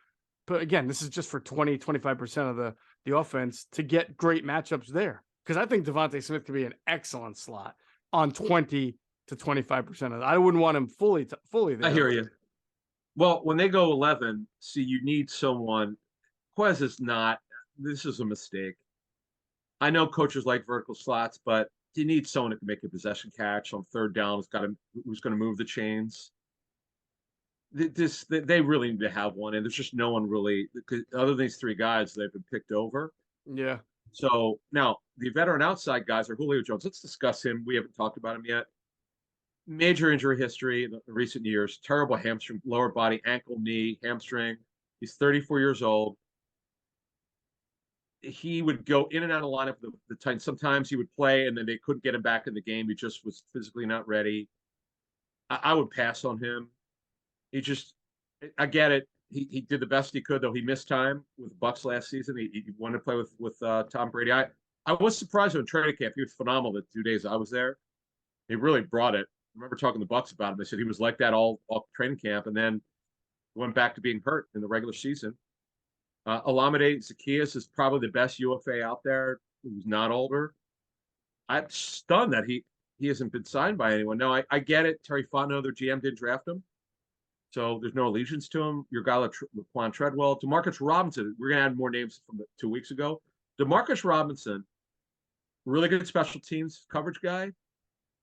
but again, this is just for 20, 25% of the offense to get great matchups there. Because I think Devontae Smith could be an excellent slot on 20 to 25% of it. I wouldn't want him fully there. I hear you. Well, when they go 11, see, you need someone. Quez is not. This is a mistake. I know coaches like vertical slots, but you need someone who can make a possession catch on third down. Who's going to move the chains. they really need to have one, and there's just no one really, other than these three guys, they've been picked over. Yeah. So now the veteran outside guys are Julio Jones. Let's discuss him. We haven't talked about him yet. Major injury history in the recent years. Terrible hamstring, lower body, ankle, knee, hamstring. He's 34 years old. He would go in and out of lineup the time. Sometimes he would play, and then they couldn't get him back in the game. He just was physically not ready. I would pass on him. I get it. He did the best he could, though. He missed time with the Bucks last season. He wanted to play with Tom Brady. I was surprised when training camp. He was phenomenal the 2 days I was there. He really brought it. I remember talking to the Bucks about him. They said he was like that all training camp, and then went back to being hurt in the regular season. Olamide Zaccheaus is probably the best UFA out there who's not older. I'm stunned that he hasn't been signed by anyone. No, I get it. Terry Fontenot, their GM, didn't draft him, so there's no allegiance to him. Your guy, Laquan Treadwell, Demarcus Robinson. We're gonna add more names from 2 weeks ago. Demarcus Robinson, really good special teams coverage guy.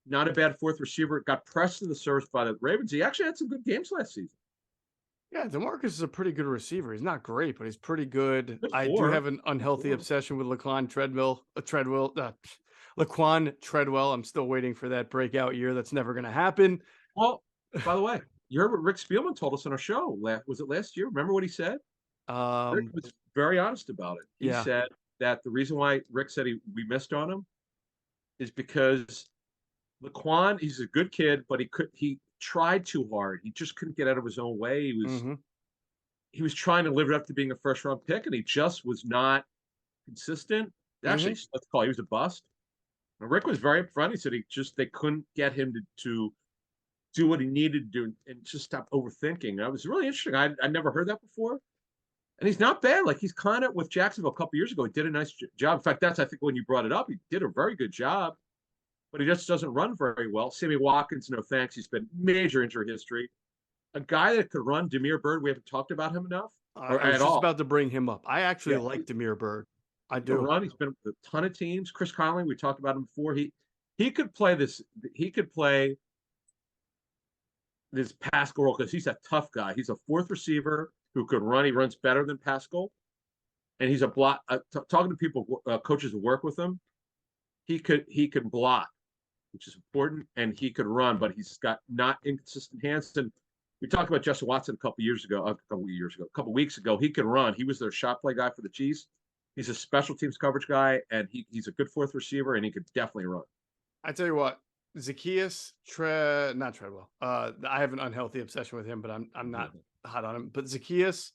Not a bad fourth receiver. Got pressed in the surface by the Ravens. He actually had some good games last season. Yeah, DeMarcus is a pretty good receiver. He's not great, but he's pretty good. Good I do for have an unhealthy obsession with Laquan Treadwell. I'm still waiting for that breakout year. That's never going to happen. Well, by the way, you heard what Rick Spielman told us on our show. Was it last year? Remember what he said? Rick was very honest about it. He said that the reason why Rick said we missed on him is because Laquan, he's a good kid, but he tried too hard. He just couldn't get out of his own way. He was trying to live it up to being a first round pick, and he just was not consistent. Actually, let's call it, he was a bust. And Rick was very upfront. He said they couldn't get him to do what he needed to do and just stop overthinking. That was really interesting. I never heard that before. And he's not bad. Like, he's kind of with Jacksonville a couple years ago. He did a nice job. In fact, I think when you brought it up, he did a very good job. But he just doesn't run very well. Sammy Watkins, no thanks. He's been major injury history. A guy that could run, Damiere Byrd, we haven't talked about him enough. I was just about to bring him up. I actually like Damiere Byrd. I do. Run. He's been with a ton of teams. Chris Conley, we talked about him before. He could play this. He could play this Pascal role because he's a tough guy. He's a fourth receiver who could run. He runs better than Pascal, and he's a block. Talking to people, coaches who work with him, he can block, which is important, and he could run, but he's got not inconsistent hands. And we talked about Justin Watson a couple weeks ago. He can run. He was their shot play guy for the Chiefs. He's a special teams coverage guy, and he's a good fourth receiver, and he could definitely run. I tell you what, Zaccheaus, not Treadwell. I have an unhealthy obsession with him, but I'm not hot on him. But Zaccheaus,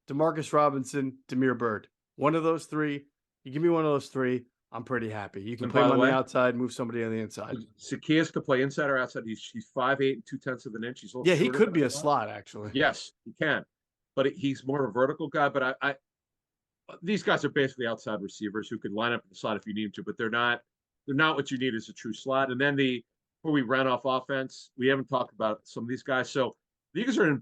Demarcus Robinson, Damiere Byrd. One of those three. You give me one of those three, I'm pretty happy. You can play him on the outside, move somebody on the inside. Zaccheaus could play inside or outside. He's 5'8" and 2/10 of an inch. He's he could be a slot, actually. Yes, he can. But he's more of a vertical guy. But these guys are basically outside receivers who could line up in the slot if you need them to, but they're not what you need as a true slot. And then before we ran off offense, we haven't talked about some of these guys. So the Eagles are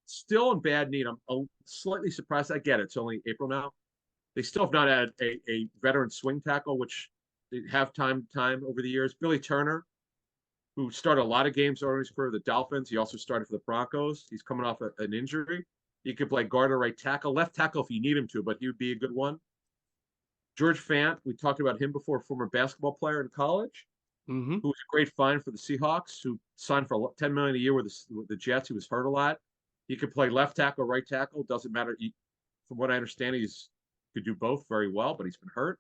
still in bad need. I'm slightly surprised. I get it. It's only April now. They still have not had a veteran swing tackle, which they have time over the years. Billy Turner, who started a lot of games already for the Dolphins. He also started for the Broncos. He's coming off an injury. He could play guard or right tackle, left tackle if you need him to, but he would be a good one. George Fant, we talked about him before, former basketball player in college, who was a great find for the Seahawks, who signed for $10 million a year with the Jets. He was hurt a lot. He could play left tackle, right tackle. Doesn't matter. From what I understand, could do both very well, but he's been hurt.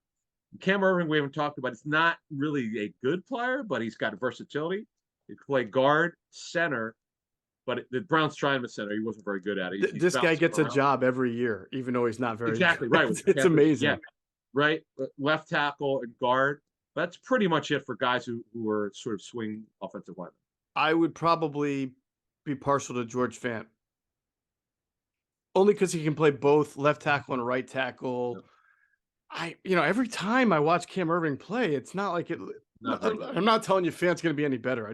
Cam Irving, we haven't talked about. He's not really a good player, but he's got versatility. He could play guard, center, but the Browns trying him at center. He wasn't very good at it. This guy gets a job every year, even though he's not very exactly good. Right. It's amazing. Yeah, right. Left tackle and guard. That's pretty much it for guys who are sort of swing offensive linemen. I would probably be partial to George Fant. Only because he can play both left tackle and right tackle. Every time I watch Cam Irving play, it's not like it. I'm not telling you Fant's going to be any better.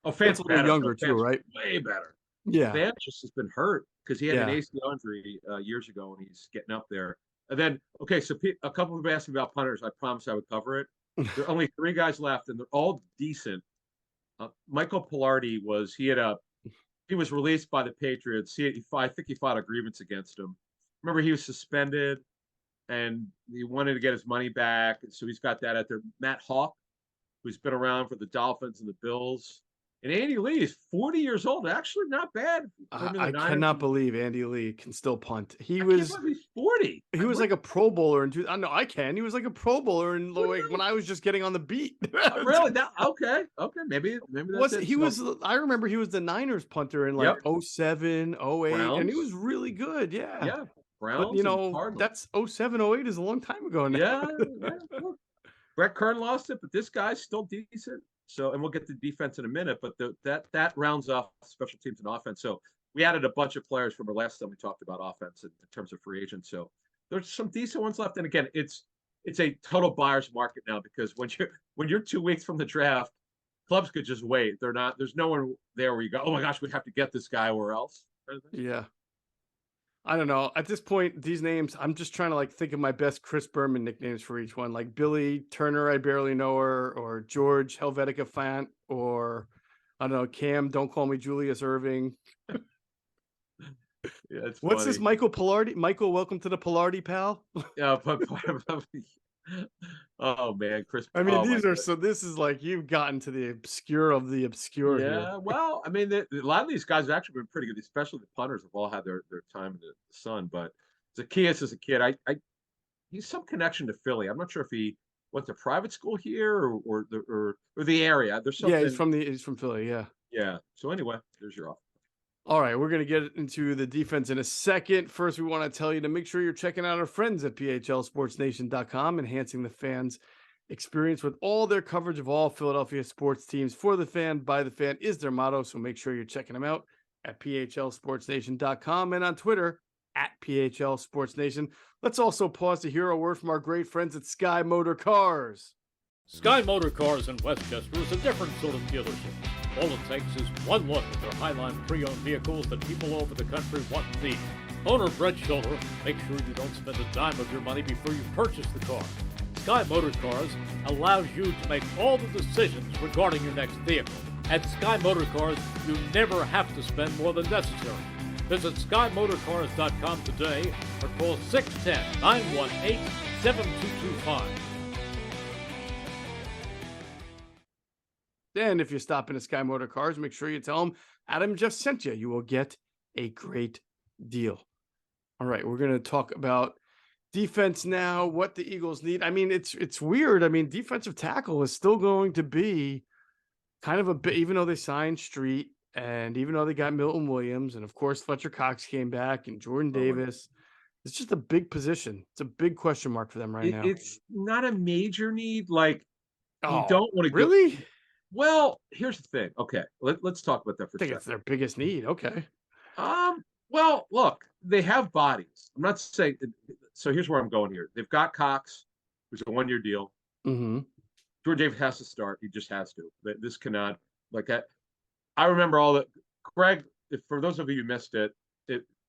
Fant's a little younger too, right? Way better. Yeah, Fant just has been hurt because he had an ACL injury years ago, and he's getting up there. And then, so a couple of asked me about punters. I promised I would cover it. There are only 3 guys left, and they're all decent. Michael Pilardi he had a he was released by the Patriots. I think he filed a grievance against him. Remember, he was suspended and he wanted to get his money back. And so he's got that out there. Matt Hawk, who's been around for the Dolphins and the Bills. And Andy Lee is 40 years old. Actually, not bad. I cannot believe Andy Lee can still punt. He's 40. He was like a Pro Bowler in I know I can. He was like a Pro Bowler in like when I was just getting on the beat. Really? Okay. Maybe that's it. I remember he was the Niners punter in like 07, 08, Browns. And he was really good. Yeah. Yeah. Browns. But you know, that's 07, 08 is a long time ago now. Yeah. Brett Kern lost it, but this guy's still decent. So, and we'll get to defense in a minute, but that rounds off special teams and offense. So we added a bunch of players from our last time we talked about offense in terms of free agents. So there's some decent ones left. And again, it's a total buyer's market now, because when you're 2 weeks from the draft, clubs could just wait. There's no one there where you go, oh my gosh, we have to get this guy or else. Yeah. I don't know. At this point, these names, I'm just trying to like think of my best Chris Berman nicknames for each one. Like Billy Turner, I barely know her, or George Helvetica Fant, or I don't know, Cam, don't call me Julius Irving. Yeah, it's what's funny. this? Michael Pilardi? Michael, welcome to the Pilardi, pal. Yeah, but oh man, Chris. I mean, these are so. This is like you've gotten to the obscure of the obscure. Yeah, here. well, I mean, a lot of these guys have actually been pretty good, especially the punters have all had their time in the sun. But Zacchaeus as a kid, he's some connection to Philly. I'm not sure if he went to private school here or the area. There's something. Yeah, he's from Philly. Yeah. Yeah. So anyway, there's your offer. All right, we're going to get into the defense in a second. First, we want to tell you to make sure you're checking out our friends at phlsportsnation.com, enhancing the fans' experience with all their coverage of all Philadelphia sports teams. For the fan, by the fan is their motto, so make sure you're checking them out at phlsportsnation.com and on Twitter at phlsportsnation. Let's also pause to hear a word from our great friends at Sky Motor Cars. Sky Motor Cars in Westchester is a different sort of dealership. All it takes is one look at their Highline pre-owned vehicles that people all over the country want and need. Owner Brett Schiller, make sure you don't spend a dime of your money before you purchase the car. Sky Motor Cars allows you to make all the decisions regarding your next vehicle. At Sky Motor Cars, you never have to spend more than necessary. Visit SkyMotorCars.com today or call 610-918-7225. And if you're stopping at Sky Motor Cars, make sure you tell them Adam and Jeff sent you. You will get a great deal. All right, we're going to talk about defense now, what the Eagles need. I mean, it's weird. I mean, defensive tackle is still going to be kind of a bit, even though they signed Street and even though they got Milton Williams, and of course, Fletcher Cox came back and Jordan Davis. It's just a big position. It's a big question mark for them right now. It's not a major need. Like, you don't want to really. Well, here's the thing. Okay, let's talk about that for a second. I think it's their biggest need. Okay. Well, look, they have bodies. I'm not saying. So here's where I'm going here. They've got Cox, who's a 1-year deal. Mm-hmm. Jordan Davis has to start. He just has to. This cannot like that. I remember all that. Greg, for those of you who missed it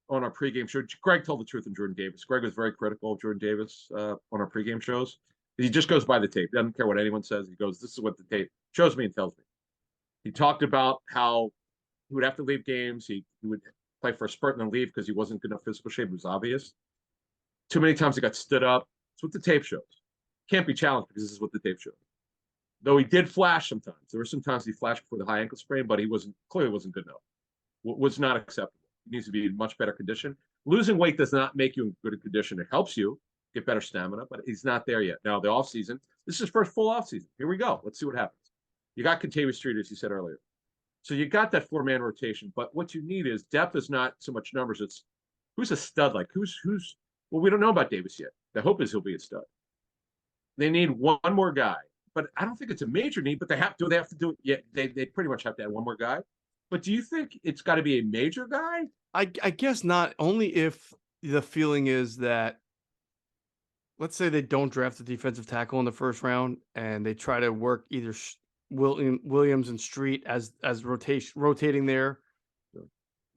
on our pregame show, Greg told the truth in Jordan Davis. Greg was very critical of Jordan Davis on our pregame shows. He just goes by the tape. Doesn't care what anyone says. He goes, this is what the tape shows me and tells me. He talked about how he would have to leave games. He would play for a spurt and then leave because he wasn't good enough physical shape. It was obvious. Too many times he got stood up. That's what the tape shows. Can't be challenged because this is what the tape shows. Though he did flash sometimes. There were some times he flashed before the high ankle sprain, but he clearly wasn't good enough. Was not acceptable. He needs to be in much better condition. Losing weight does not make you in good condition. It helps you get better stamina, but he's not there yet. Now, the offseason, this is his first full offseason. Here we go. Let's see what happens. You got Kentavius Street, as you said earlier. So you got that 4-man rotation, but what you need is depth is not so much numbers. It's who's a stud, like who's well, we don't know about Davis yet. The hope is he'll be a stud. They need one more guy, but I don't think it's a major need, but they have to do it. Yeah, they pretty much have to have one more guy. But do you think it's got to be a major guy? I guess not, only if the feeling is that, let's say they don't draft a defensive tackle in the first round and they try to work either Williams and Street as rotating there.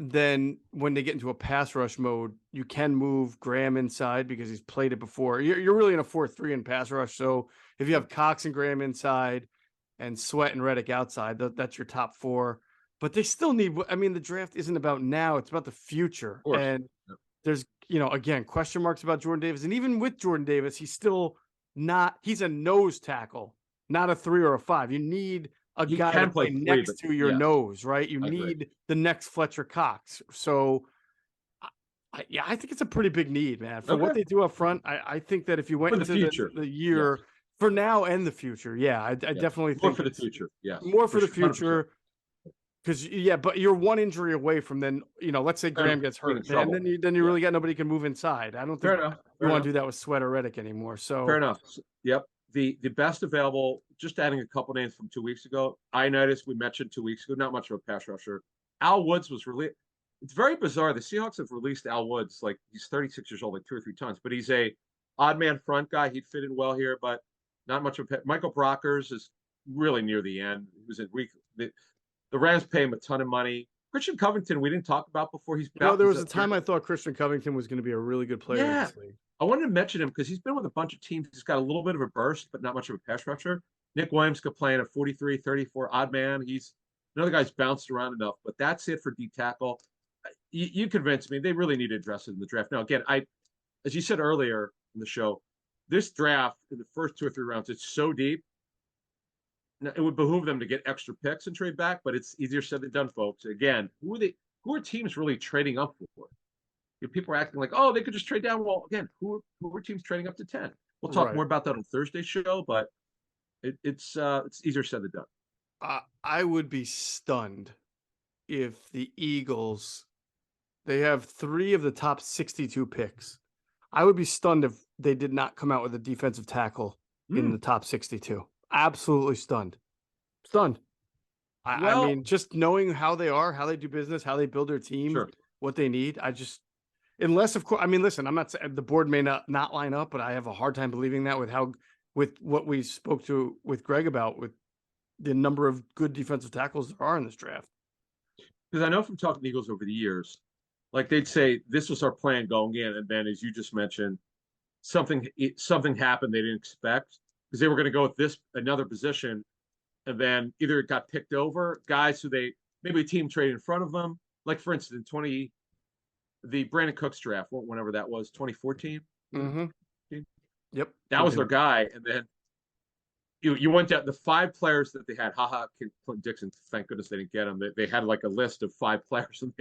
Then when they get into a pass rush mode, you can move Graham inside because he's played it before. You're really in a 4-3 in pass rush. So if you have Cox and Graham inside and Sweat and Reddick outside, that's your top 4. but they still need. I mean, the draft isn't about now; it's about the future. Of course. And Yep. there's, again, question marks about Jordan Davis, and even with Jordan Davis, he's still not. He's a nose tackle, not a 3 or a 5. You need a He guy can to play play 3, next but to your yes, nose, right? You I agree. need the next Fletcher Cox. So, yeah, I think it's a pretty big need, man, for what Okay. they do up front. I think that if you went For the into future, the year for now and the future, yeah, I Yeah. definitely More think for the it's future. Yes. more for the sure, 100%. future. Because but you're one injury away from then, let's say Graham gets being in hurt, trouble. then you Yeah. really got nobody can move inside. I don't Fair think enough. you Fair want enough. to do that with Sweat or Reddick anymore. So Fair enough. Yep. The best available, just adding a couple names from 2 weeks ago. Ioannidis, we mentioned 2 weeks ago, not much of a pass rusher. Al Woods was really, it's very bizarre. The Seahawks have released Al Woods, like he's 36 years old, like 2 or 3 times, but he's a odd man front guy. He'd fit in well here, but not much of a Michael Brockers is really near the end. He was in week, the Rams pay him a ton of money. Christian Covington, we didn't talk about before. there was a time I thought Christian Covington was going to be a really good player in this league. I wanted to mention him because he's been with a bunch of teams. He's got a little bit of a burst, but not much of a pass rusher. Nick Williams could play in a 43, 34 odd man. He's another guy's bounced around enough, but that's it for D tackle. You convinced me. They really need to address it in the draft. Now, again, as you said earlier in the show, this draft in the first 2 or 3 rounds, it's so deep. Now, it would behoove them to get extra picks and trade back, but it's easier said than done, folks. Again, who are teams really trading up for? People are acting like, oh, they could just trade down. Well, again, who are teams trading up to 10? We'll talk more about that on Thursday's show, but it's easier said than done. I would be stunned if the Eagles, they have 3 of the top 62 picks. I would be stunned if they did not come out with a defensive tackle in the top 62. Absolutely stunned. Stunned. I mean, just knowing how they are, how they do business, how they build their team, what they need. Unless, of course, I mean, listen, I'm not saying the board may not line up, but I have a hard time believing that with what we spoke to with Greg about with the number of good defensive tackles there are in this draft. Because I know from talking to Eagles over the years, like they'd say, this was our plan going in. And then, as you just mentioned, something happened they didn't expect because they were going to go with another position. And then either it got picked over, guys who maybe a team traded in front of them. Like, for instance, the Brandon Cooks draft, whenever that was, 2014. Mm-hmm. Yep. That was their guy. And then you went down the 5 players that they had. Clinton Dixon, thank goodness they didn't get him. They had like a list of 5 players, and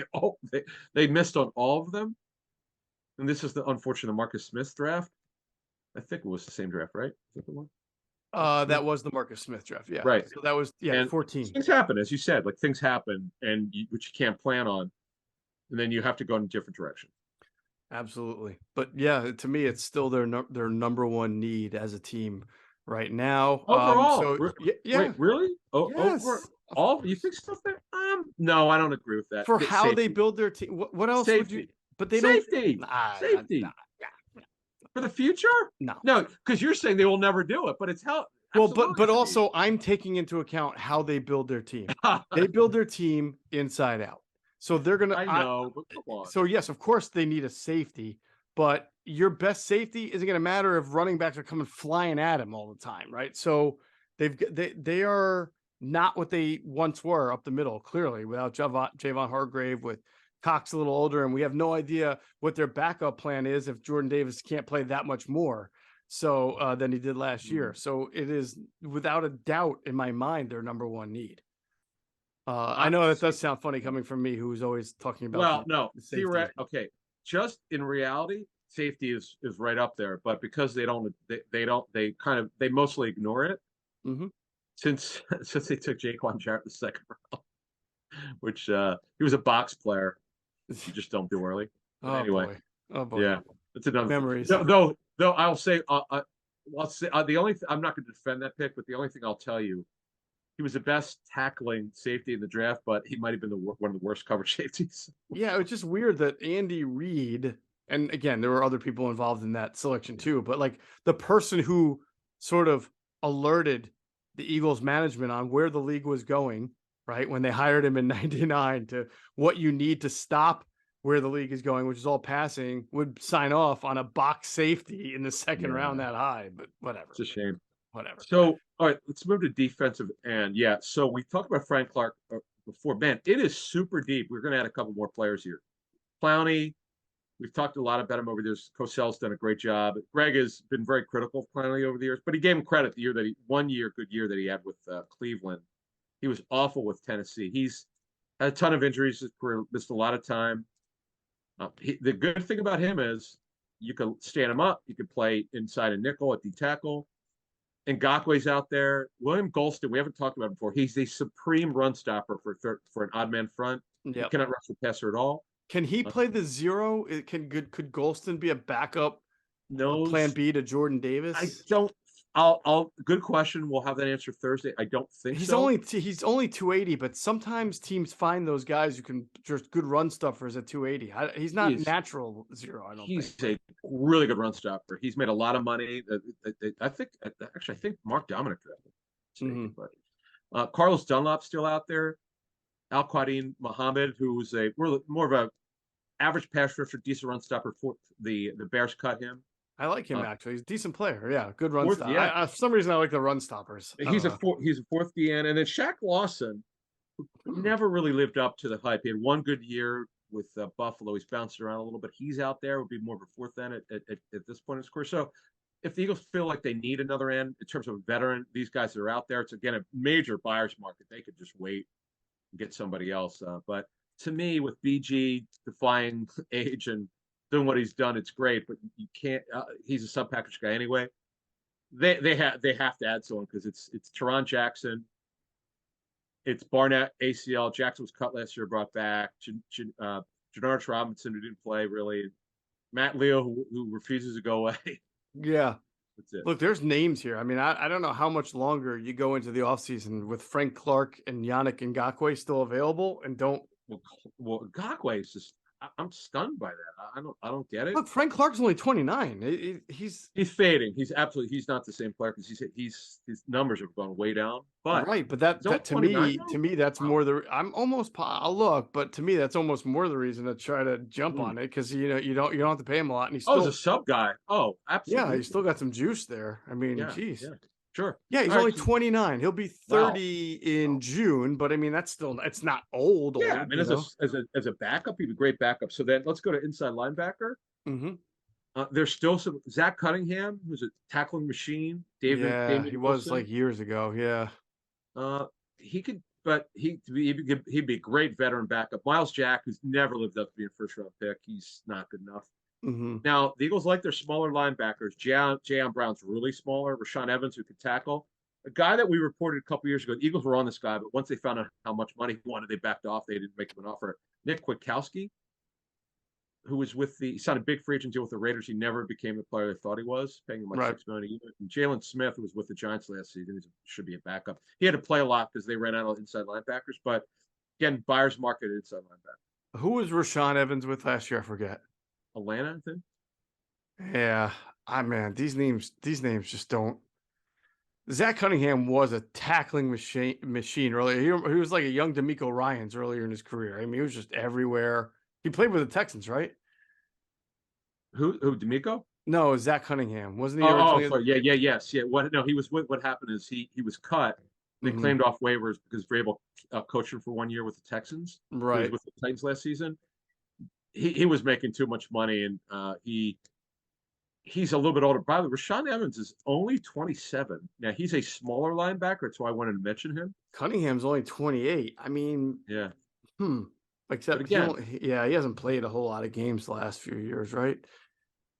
they missed on all of them. And this is the unfortunate Marcus Smith draft. I think it was the same draft, right? Is that the one? That was the Marcus Smith draft. Yeah. Right. So that was, and 14. Things happen, as you said, like things happen which you can't plan on. And then you have to go in a different direction. Absolutely. But yeah, to me, it's still their number one need as a team right now. Overall. Yeah. Wait, really? Yes. Overall, you think stuff there? No, I don't agree with that. For how they build their team. What else would you? But they don't. Safety. For the future? No, because you're saying they will never do it, but it's how. Well, but also I'm taking into account how they build their team. They build their team inside out. So they're going to, I know, but come on. So yes, of course they need a safety, but your best safety isn't going to matter if running backs are coming flying at him all the time. Right. So they are not what they once were up the middle, clearly, without Javon Hargrave, with Cox a little older. And we have no idea what their backup plan is if Jordan Davis can't play that much more than he did last year. So it is without a doubt in my mind, their number one need. I know that does sound funny coming from me, who's always talking about. Well, no, okay. Just in reality, safety is right up there, but because they mostly ignore it. Mm-hmm. Since they took Jaquan Jarrett the second round, which he was a box player, you just don't do early. Anyway, boy. Yeah, that's another memories. Though I'll say, the only I'm not going to defend that pick, but the only thing I'll tell you. He was the best tackling safety in the draft, but he might have been one of the worst coverage safeties. Yeah, it's just weird that Andy Reid, and again, there were other people involved in that selection too, but like the person who sort of alerted the Eagles management on where the league was going, right, when they hired him in '99 to what you need to stop where the league is going, which is all passing, would sign off on a box safety in the second round that high, but whatever. It's a shame. Whatever. So, all right, let's move to defensive end. Yeah, so we talked about Frank Clark before. Man, it is super deep. We're going to add a couple more players here. Clowney, we've talked a lot about him over the years. Cosell's done a great job. Greg has been very critical of Clowney over the years, but he gave him credit the year that good year that he had with Cleveland. He was awful with Tennessee. He's had a ton of injuries. His career, missed a lot of time. The good thing about him is you can stand him up. You can play inside a nickel at D tackle. Ngakwe's out there. William Golston, we haven't talked about him before. He's a supreme run stopper for an odd man front. Yep. He cannot rush the passer at all. Can he play the zero? Could Golston be a backup? No plan B to Jordan Davis? I don't. I'll. Good question. We'll have that answer Thursday. I don't think he's so. He's only 280, but sometimes teams find those guys who can just good run stuffers at 280. He's not natural zero. I don't. He's think. a really good run stopper. He's made a lot of money. I think Mark Dominic drafted. But Carlos Dunlop's still out there. Al-Quadin Muhammad, who's more of a average pass rusher, decent run stopper. For the Bears cut him. I like him actually. He's a decent player. Yeah, good run stopper. Yeah. For some reason, I like the run stoppers. He's a fourth DN, and then Shaq Lawson never really lived up to the hype. He had one good year with Buffalo. He's bounced around a little bit. He's out there. Would be more of a fourth end at this point in his career. So if the Eagles feel like they need another end in terms of a veteran, these guys that are out there, it's again a major buyer's market. They could just wait and get somebody else. But to me, with BG defying age and doing what he's done, it's great, but you can't. He's a sub package guy anyway. They have to add someone because it's Teron Jackson, it's Barnett ACL. Jackson was cut last year, brought back. Janoris Robinson, who didn't play really. Matt Leo, who refuses to go away. Yeah, that's it. Look, there's names here. I mean, I don't know how much longer you go into the offseason with Frank Clark and Yannick Ngakoue still available, and don't. Well, Ngakoue is just. I'm stunned by that. I don't get it. Look, Frank Clark's only 29. He's fading. He's not the same player because his numbers have gone way down. But right, but that to me that's more the. I'll look, but to me that's almost more the reason to try to jump on it because you don't have to pay him a lot, and he's still he's a sub guy. Oh, absolutely. Yeah, he's still got some juice there. I mean, geez. Yeah. Sure. Yeah, he's only 29. He'll be 30 in June, but I mean it's not old. Yeah, I mean as a backup, he'd be a great backup. So then let's go to inside linebacker. Mm-hmm. There's still some Zach Cunningham, who's a tackling machine. David he was like years ago. Yeah. He could, but he'd be a great veteran backup. Miles Jack, who's never lived up to being a first round pick, he's not good enough. Mm-hmm. Now, the Eagles like their smaller linebackers. Jayon Brown's really smaller. Rashawn Evans, who could tackle. A guy that we reported a couple years ago, the Eagles were on this guy, but once they found out how much money he wanted, they backed off. They didn't make him an offer. Nick Kwiatkowski, who was he signed a big free agent deal with the Raiders. He never became the player they thought he was, paying him like $6 million a year. And Jalen Smith, who was with the Giants last season, should be a backup. He had to play a lot because they ran out of inside linebackers. But again, buyer's market inside linebacker. Who was Rashawn Evans with last year? I forget. Atlanta, I think. Yeah, man, these names just don't. Zach Cunningham was a tackling machine earlier. He was like a young D'Amico Ryans earlier in his career. I mean, he was just everywhere. He played with the Texans, right? Who D'Amico? No, Zach Cunningham wasn't he? Sorry. Yes. He was. What happened is he was cut. They claimed off waivers because Vrabel coached him for 1 year with the Texans. Right. He was with the Titans last season. He was making too much money, and he's a little bit older. By the way, Rashawn Evans is only 27. Now, he's a smaller linebacker. That's why I wanted to mention him. Cunningham's only 28. I mean, yeah. Except again, he hasn't played a whole lot of games the last few years, right?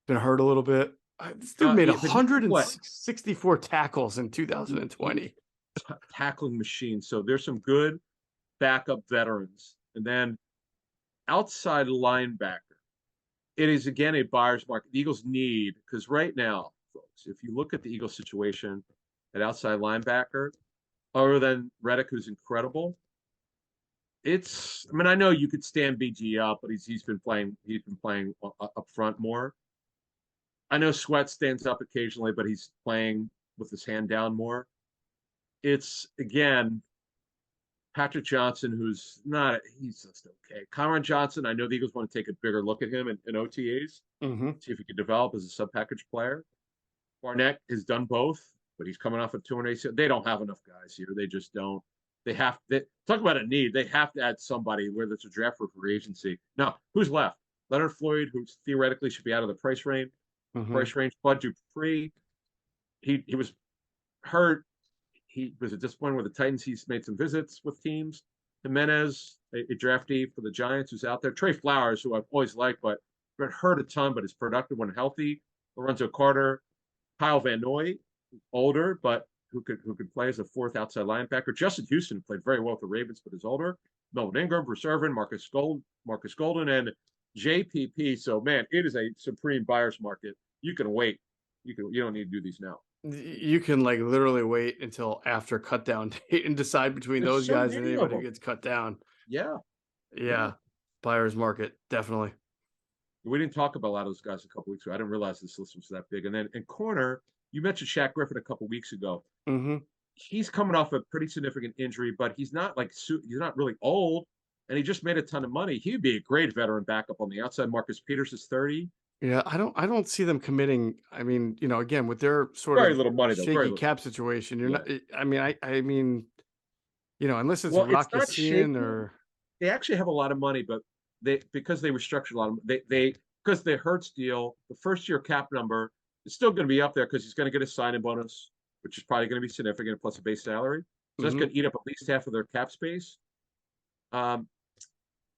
Been hurt a little bit. This dude made 164 tackles in 2020. Tackling machine. So there's some good backup veterans. And then outside linebacker. It is, again, a buyer's market. The Eagles need, because right now, folks, if you look at the Eagles situation at outside linebacker, other than Reddick, who's incredible, I know you could stand BG up, but he's been playing up front more. I know Sweat stands up occasionally, but he's playing with his hand down more. It's, again, Patrick Johnson, he's just okay. Kyron Johnson, I know the Eagles want to take a bigger look at him in OTAs, see if he can develop as a sub-package player. Barnett has done both, but he's coming off a 200 ACL. They don't have enough guys here. They just don't. talk about a need. They have to add somebody, whether it's a draft or free agency. Now, who's left? Leonard Floyd, who theoretically should be out of the price range. Bud Dupree. He was hurt. He was a disappointment with the Titans. He's made some visits with teams. Jimenez, a draftee for the Giants, who's out there. Trey Flowers, who I've always liked, but been hurt a ton, but is productive when healthy. Lorenzo Carter, Kyle Van Noy, older, but who could play as a fourth outside linebacker. Justin Houston played very well with the Ravens, but is older. Melvin Ingram, Bruce Irvin, Marcus Golden, and JPP. So man, it is a supreme buyer's market. You can wait. You don't need to do these now. You can like literally wait until after cut down date and decide between those guys and anybody who gets cut down. Yeah. Buyer's market, definitely. We didn't talk about a lot of those guys a couple weeks ago. I didn't realize this list was that big. And then in corner, you mentioned Shaq Griffin a couple weeks ago. He's coming off a pretty significant injury, but he's not really old, and he just made a ton of money. He'd be a great veteran backup on the outside. Marcus Peters is 30. Yeah, I don't see them committing. I mean, again, with their sort very of little money, though, shaky cap situation, you're not. I mean, unless it's Rocky Sin or they actually have a lot of money, but because they restructured a lot of because the Hurts deal, the first year cap number is still going to be up there because he's going to get a signing bonus, which is probably going to be significant, plus a base salary. So that's going to eat up at least half of their cap space.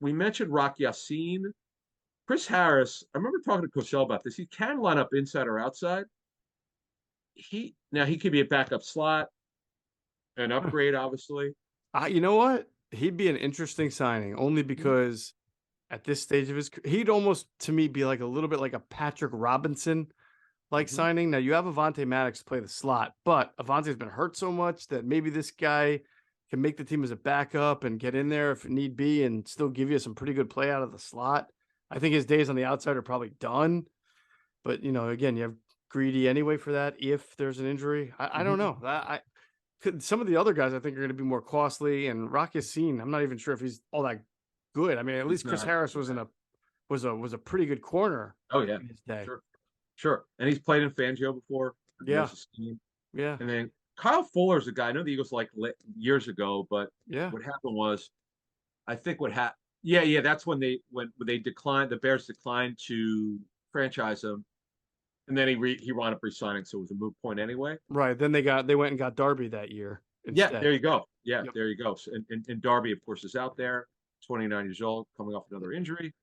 We mentioned Rock Yassin. Chris Harris, I remember talking to Cosell about this. He can line up inside or outside. He could be a backup slot, an upgrade, obviously. You know what? He'd be an interesting signing only because at this stage of his, he'd almost to me be like a little bit like a Patrick Robinson signing. Now you have Avonte Maddox to play the slot, but Avonte's been hurt so much that maybe this guy can make the team as a backup and get in there if need be and still give you some pretty good play out of the slot. I think his days on the outside are probably done, but again, you have Greedy anyway for that. If there's an injury, I don't know. Some of the other guys I think are going to be more costly, and Rock Yassin, I'm not even sure if he's all that good. I mean, at least Chris Harris was a pretty good corner. Oh yeah, in his day. Sure. And he's played in Fangio before. Yeah. And then Kyle Fuller's a guy I know the Eagles liked years ago, but what happened was, I think that's when they declined. The Bears declined to franchise him, and then he wound up resigning, so it was a moot point anyway. Right. Then they went and got Darby that year. Instead. Yeah, there you go. There you go. So, and Darby, of course, is out there, 29 years old, coming off another injury.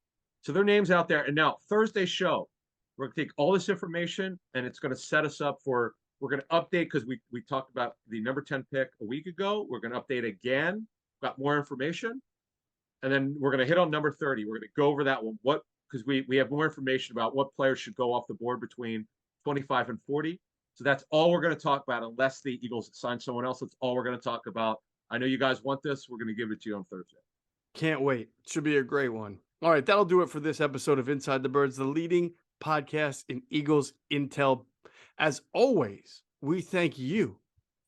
So their names out there. And now Thursday's show, we're going to take all this information, and it's going to set us up for. We're going to update because we talked about the number 10 pick a week ago. We're going to update again. Got more information. And then we're going to hit on number 30. We're going to go over that one. Because we have more information about what players should go off the board between 25 and 40. So that's all we're going to talk about, unless the Eagles sign someone else. That's all we're going to talk about. I know you guys want this. We're going to give it to you on Thursday. Can't wait. Should be a great one. All right, that'll do it for this episode of Inside the Birds, the leading podcast in Eagles Intel. As always, we thank you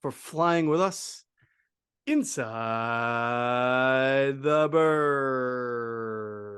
for flying with us inside the Birds.